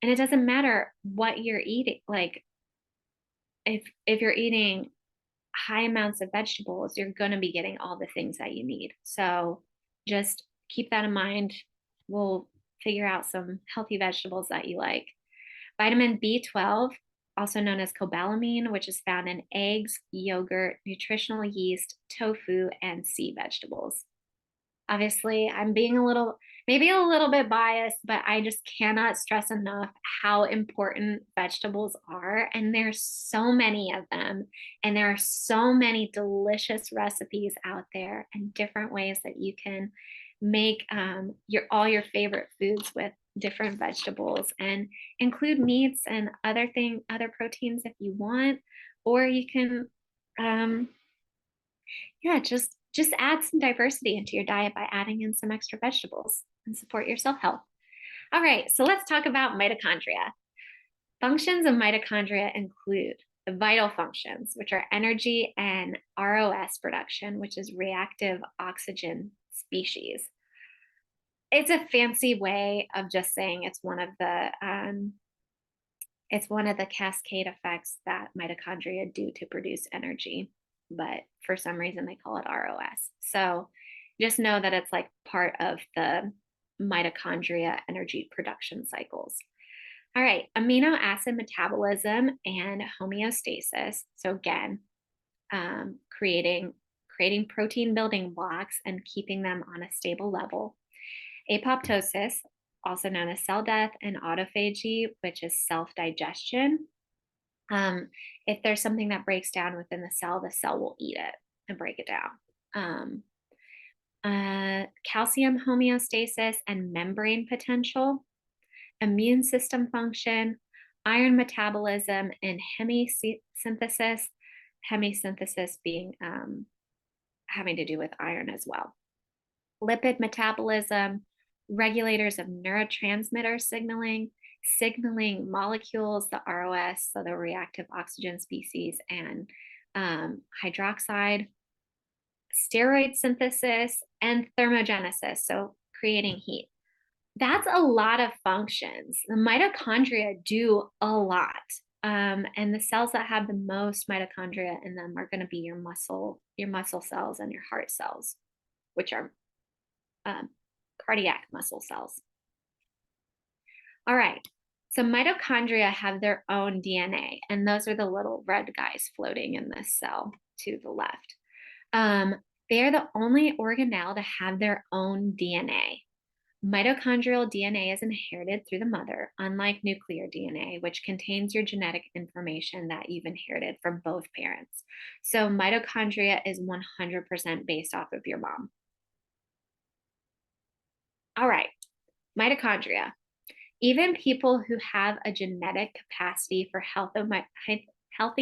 it doesn't matter what you're eating. Like if you're eating high amounts of vegetables, you're going to be getting all the things that you need. So just keep that in mind. We'll figure out some healthy vegetables that you like. Vitamin B12, also known as cobalamin, which is found in eggs, yogurt, nutritional yeast, tofu, and sea vegetables. Obviously, I'm being maybe a little bit biased, but I just cannot stress enough how important vegetables are. And there's so many of them. And there are so many delicious recipes out there and different ways that you can make all your favorite foods with different vegetables, and include meats and other proteins if you want, or you can just add some diversity into your diet by adding in some extra vegetables and support your self-health. All right, so let's talk about mitochondria. Functions of mitochondria include the vital functions, which are energy, and ROS production, which is reactive oxygen species. It's a fancy way of just saying it's one of the cascade effects that mitochondria do to produce energy, but for some reason they call it ROS. So just know that it's like part of the mitochondria energy production cycles. All right, amino acid metabolism and homeostasis. So again, creating protein building blocks and keeping them on a stable level. Apoptosis, also known as cell death, and autophagy, which is self-digestion. Um, if there's something that breaks down within the cell will eat it and break it down. Calcium homeostasis and membrane potential, immune system function, iron metabolism, and hemisynthesis. Hemisynthesis being having to do with iron as well. Lipid metabolism, regulators of neurotransmitter signaling molecules, the ROS, so the reactive oxygen species, and hydroxide, steroid synthesis, and thermogenesis, so creating heat. That's a lot of functions. The mitochondria do a lot. And the cells that have the most mitochondria in them are going to be your muscle cells and your heart cells, which are cardiac muscle cells. All right. So mitochondria have their own DNA, and those are the little red guys floating in this cell to the left. They are the only organelle to have their own DNA. Mitochondrial DNA is inherited through the mother, unlike nuclear DNA, which contains your genetic information that you've inherited from both parents. So mitochondria is 100% based off of your mom. All right, mitochondria. Even people who have a genetic capacity for healthy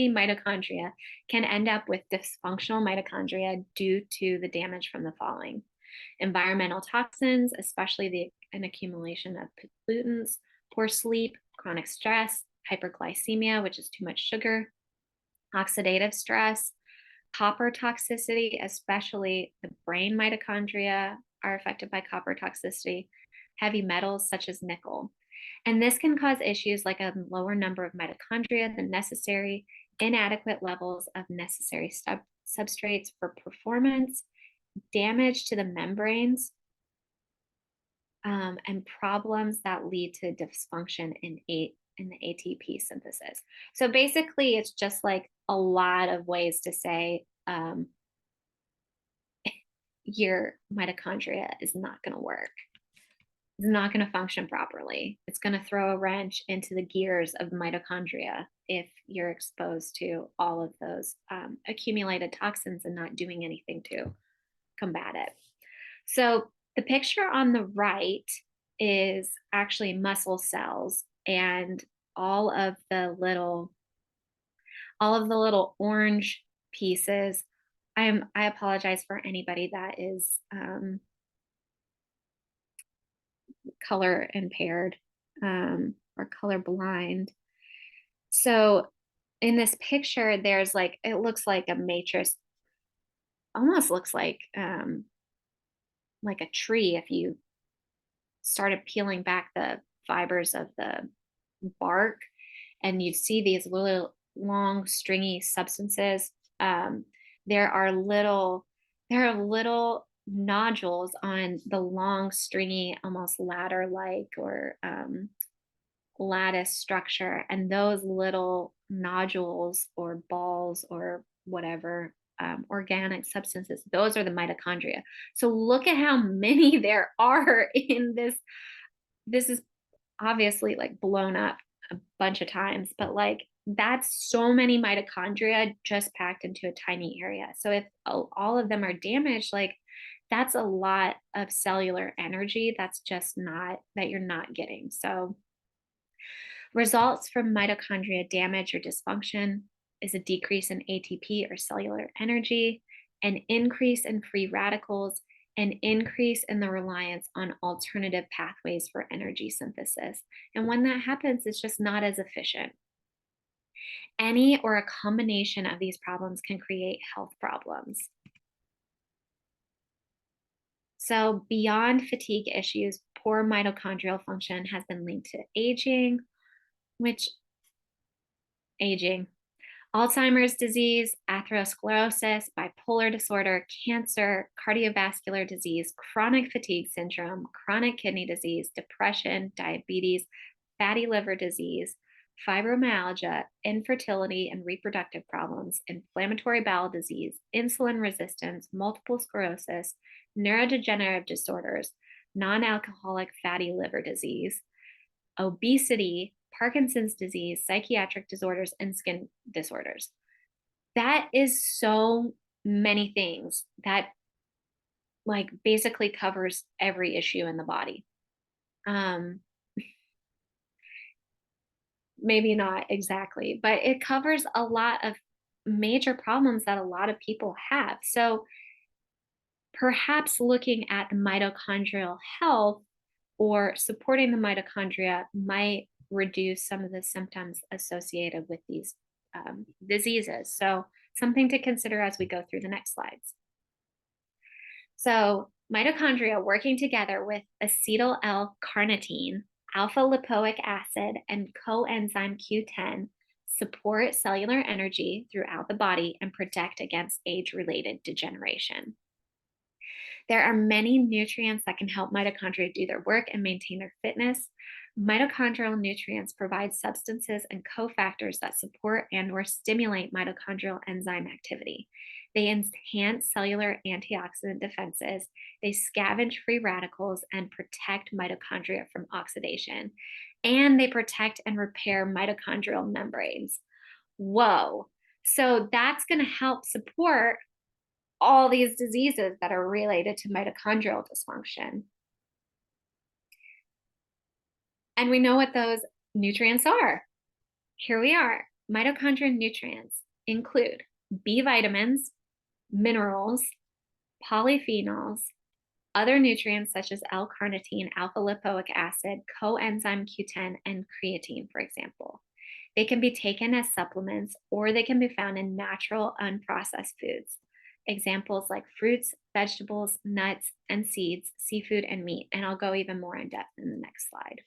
mitochondria can end up with dysfunctional mitochondria due to the damage from the following: environmental toxins, especially an accumulation of pollutants, poor sleep, chronic stress, hyperglycemia, which is too much sugar, oxidative stress, copper toxicity, especially the brain mitochondria are affected by copper toxicity, heavy metals such as nickel. And this can cause issues like a lower number of mitochondria than necessary, inadequate levels of necessary substrates for performance, damage to the membranes, and problems that lead to dysfunction in the ATP synthesis. So basically, it's just like a lot of ways to say your mitochondria is not going to work. It's not going to function properly. It's going to throw a wrench into the gears of the mitochondria if you're exposed to all of those accumulated toxins and not doing anything to combat it. So the picture on the right is actually muscle cells, and all of the little orange pieces. I apologize for anybody that is color impaired or color blind. So in this picture, there's like, it looks like a matrix, almost looks like a tree if you started peeling back the fibers of the bark, and you see these little long stringy substances. There are little nodules on the long stringy, almost ladder-like or lattice structure, and those little nodules or balls or whatever organic substances, those are the mitochondria. So look at how many there are in this. This is obviously like blown up a bunch of times, but like that's so many mitochondria just packed into a tiny area. So if all of them are damaged, like that's a lot of cellular energy that's just not, that you're not getting. So results from mitochondria damage or dysfunction is a decrease in ATP or cellular energy, an increase in free radicals, an increase in the reliance on alternative pathways for energy synthesis. And when that happens, it's just not as efficient. Any or a combination of these problems can create health problems. So beyond fatigue issues, poor mitochondrial function has been linked to aging, Alzheimer's disease, atherosclerosis, bipolar disorder, cancer, cardiovascular disease, chronic fatigue syndrome, chronic kidney disease, depression, diabetes, fatty liver disease, fibromyalgia, infertility and reproductive problems, inflammatory bowel disease, insulin resistance, multiple sclerosis, neurodegenerative disorders, non alcoholic fatty liver disease, obesity, Parkinson's disease, psychiatric disorders, and skin disorders. That is so many things that like basically covers every issue in the body. Um, maybe not exactly, but it covers a lot of major problems that a lot of people have. So perhaps looking at the mitochondrial health or supporting the mitochondria might reduce some of the symptoms associated with these diseases. So something to consider as we go through the next slides. So mitochondria working together with acetyl L-carnitine, alpha lipoic acid, and coenzyme Q10 support cellular energy throughout the body and protect against age-related degeneration. There are many nutrients that can help mitochondria do their work and maintain their fitness. Mitochondrial nutrients provide substances and cofactors that support and or stimulate mitochondrial enzyme activity. They enhance cellular antioxidant defenses. They scavenge free radicals and protect mitochondria from oxidation. And they protect and repair mitochondrial membranes. Whoa. So that's going to help support all these diseases that are related to mitochondrial dysfunction. And we know what those nutrients are. Here we are. Mitochondrial nutrients include B vitamins, minerals, polyphenols, other nutrients such as L-carnitine, alpha lipoic acid, coenzyme Q10, and creatine, for example. They can be taken as supplements or they can be found in natural, unprocessed foods. Examples like fruits, vegetables, nuts, and seeds, seafood, and meat. And I'll go even more in depth in the next slide.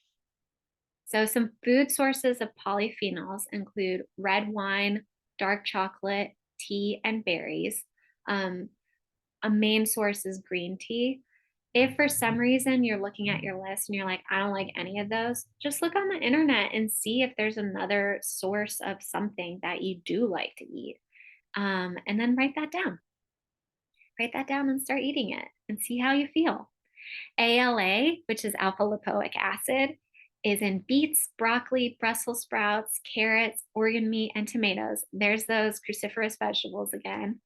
So some food sources of polyphenols include red wine, dark chocolate, tea, and berries. A main source is green tea. If for some reason you're looking at your list and you're like, I don't like any of those, just look on the internet and see if there's another source of something that you do like to eat. And then write that down. Write that down and start eating it and see how you feel. ALA, which is alpha lipoic acid, is in beets, broccoli, Brussels sprouts, carrots, organ meat, and tomatoes. There's those cruciferous vegetables again.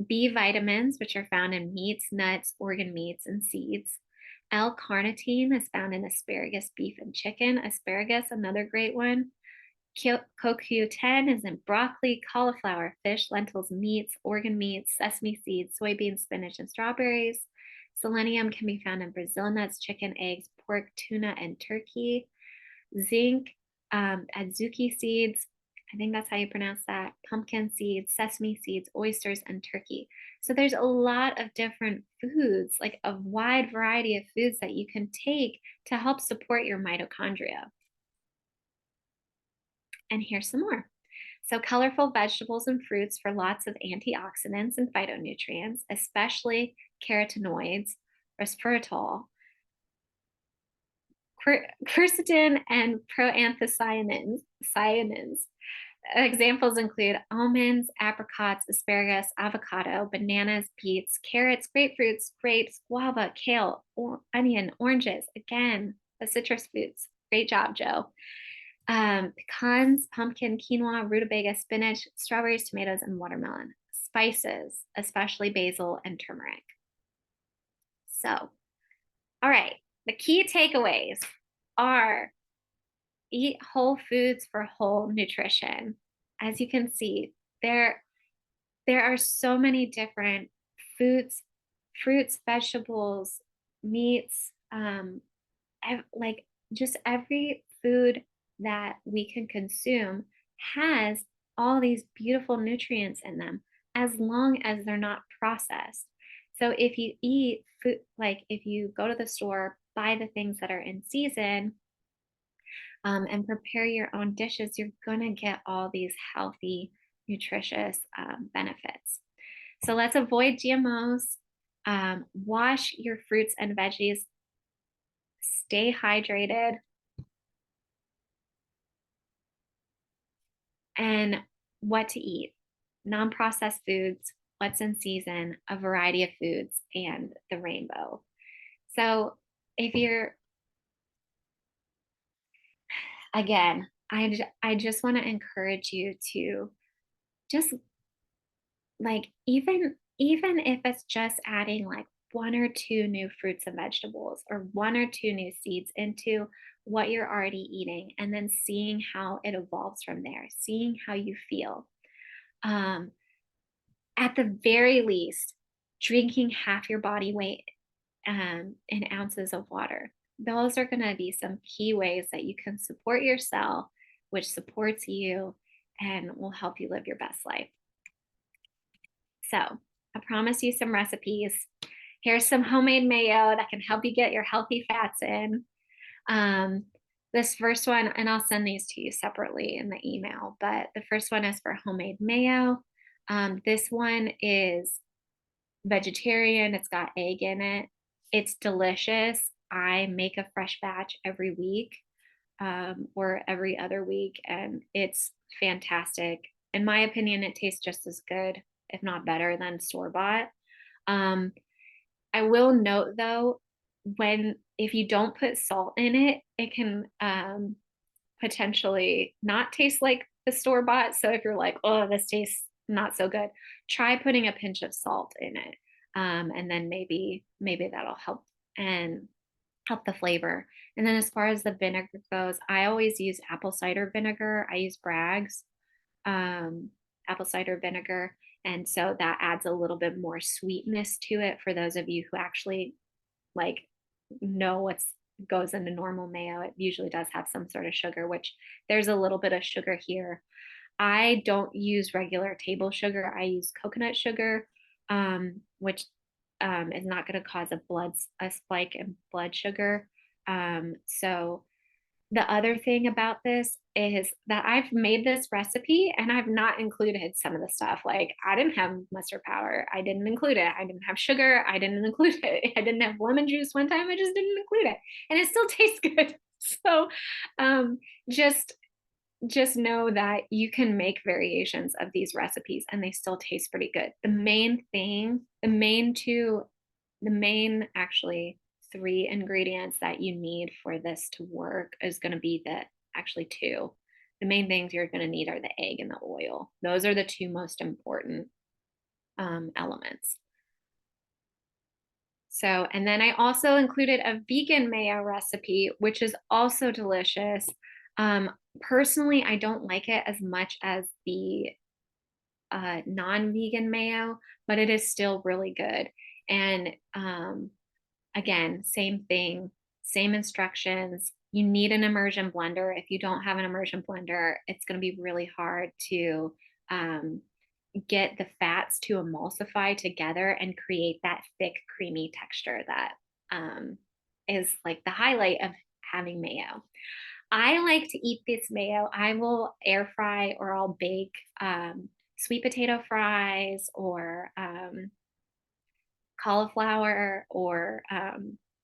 B vitamins, which are found in meats, nuts, organ meats, and seeds. L-carnitine is found in asparagus, beef, and chicken. Asparagus, another great one. CoQ10 is in broccoli, cauliflower, fish, lentils, meats, organ meats, sesame seeds, soybeans, spinach, and strawberries. Selenium can be found in Brazil nuts, chicken, eggs, pork, tuna, and turkey. Zinc, adzuki seeds, I think that's how you pronounce that, pumpkin seeds, sesame seeds, oysters, and turkey. So there's a lot of different foods, like a wide variety of foods that you can take to help support your mitochondria. And here's some more. So colorful vegetables and fruits for lots of antioxidants and phytonutrients, especially carotenoids, resveratrol, quercetin, and proanthocyanins. Examples include almonds, apricots, asparagus, avocado, bananas, beets, carrots, grapefruits, grapes, guava, kale, onion, oranges. Again, the citrus fruits. Great job, Joe. Pecans, pumpkin, quinoa, rutabaga, spinach, strawberries, tomatoes, and watermelon. Spices, especially basil and turmeric. So, all right, the key takeaways are eat whole foods for whole nutrition. As you can see, there are so many different foods, fruits, vegetables, meats, like just every food that we can consume has all these beautiful nutrients in them, as long as they're not processed. So if you eat food, like if you go to the store, buy the things that are in season, and prepare your own dishes, you're gonna get all these healthy, nutritious benefits. So let's avoid GMOs, wash your fruits and veggies, stay hydrated, and what to eat, non-processed foods, what's in season, a variety of foods, and the rainbow. So if you're, again, I just want to encourage you to just like, even if it's just adding like one or two new fruits and vegetables or one or two new seeds into what you're already eating, and then seeing how it evolves from there, seeing how you feel. Um, at the very least, drinking half your body weight in ounces of water. Those are going to be some key ways that you can support yourself, which supports you and will help you live your best life. So I promise you some recipes. Here's some homemade mayo that can help you get your healthy fats in. Um, this first one, and I'll send these to you separately in the email, but the first one is for homemade mayo. This one is vegetarian, it's got egg in it. It's delicious. I make a fresh batch every week, or every other week, and it's fantastic. In my opinion, it tastes just as good, if not better, than store-bought. Um, I will note though, if you don't put salt in it, it can potentially not taste like the store-bought. So if you're like, oh, this tastes not so good, try putting a pinch of salt in it. And then maybe that'll and help the flavor. And then as far as the vinegar goes, I always use apple cider vinegar. I use Bragg's apple cider vinegar. And so that adds a little bit more sweetness to it for those of you who actually like know what's goes into normal mayo. It usually does have some sort of sugar, which there's a little bit of sugar here. I don't use regular table sugar. I use coconut sugar, which is not going to cause a spike in blood sugar. So the other thing about this is that I've made this recipe and I've not included some of the stuff. Like I didn't have mustard powder. I didn't include it. I didn't have sugar. I didn't include it. I didn't have lemon juice one time. I just didn't include it. And it still tastes good. So um, just just know that you can make variations of these recipes and they still taste pretty good. The main thing, the main actually three ingredients that you need for this to work is going to be actually two. The main things you're going to need are the egg and the oil. Those are the two most important elements. So, and then I also included a vegan mayo recipe, which is also delicious. Personally, I don't like it as much as the non-vegan mayo, but it is still really good. And again, same thing, same instructions. You need an immersion blender. If you don't have an immersion blender, it's going to be really hard to get the fats to emulsify together and create that thick, creamy texture that is like the highlight of having mayo. I like to eat this mayo. I will air fry or I'll bake sweet potato fries or cauliflower or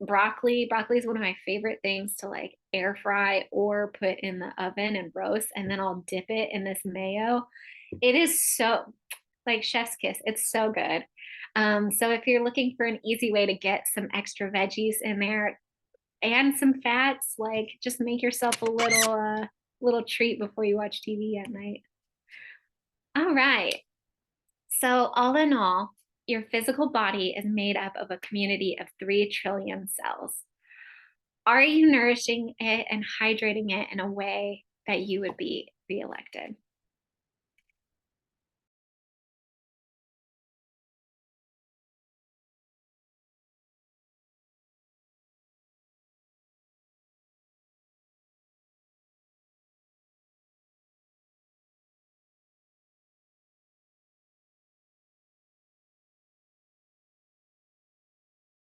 broccoli. Broccoli is one of my favorite things to like air fry or put in the oven and roast, and then I'll dip it in this mayo. It is so like chef's kiss. It's so good. So if you're looking for an easy way to get some extra veggies in there and some fats, like just make yourself a little treat before you watch TV at night. All right. So all in all, your physical body is made up of a community of 3 trillion cells. Are you nourishing it and hydrating it in a way that you would be reelected?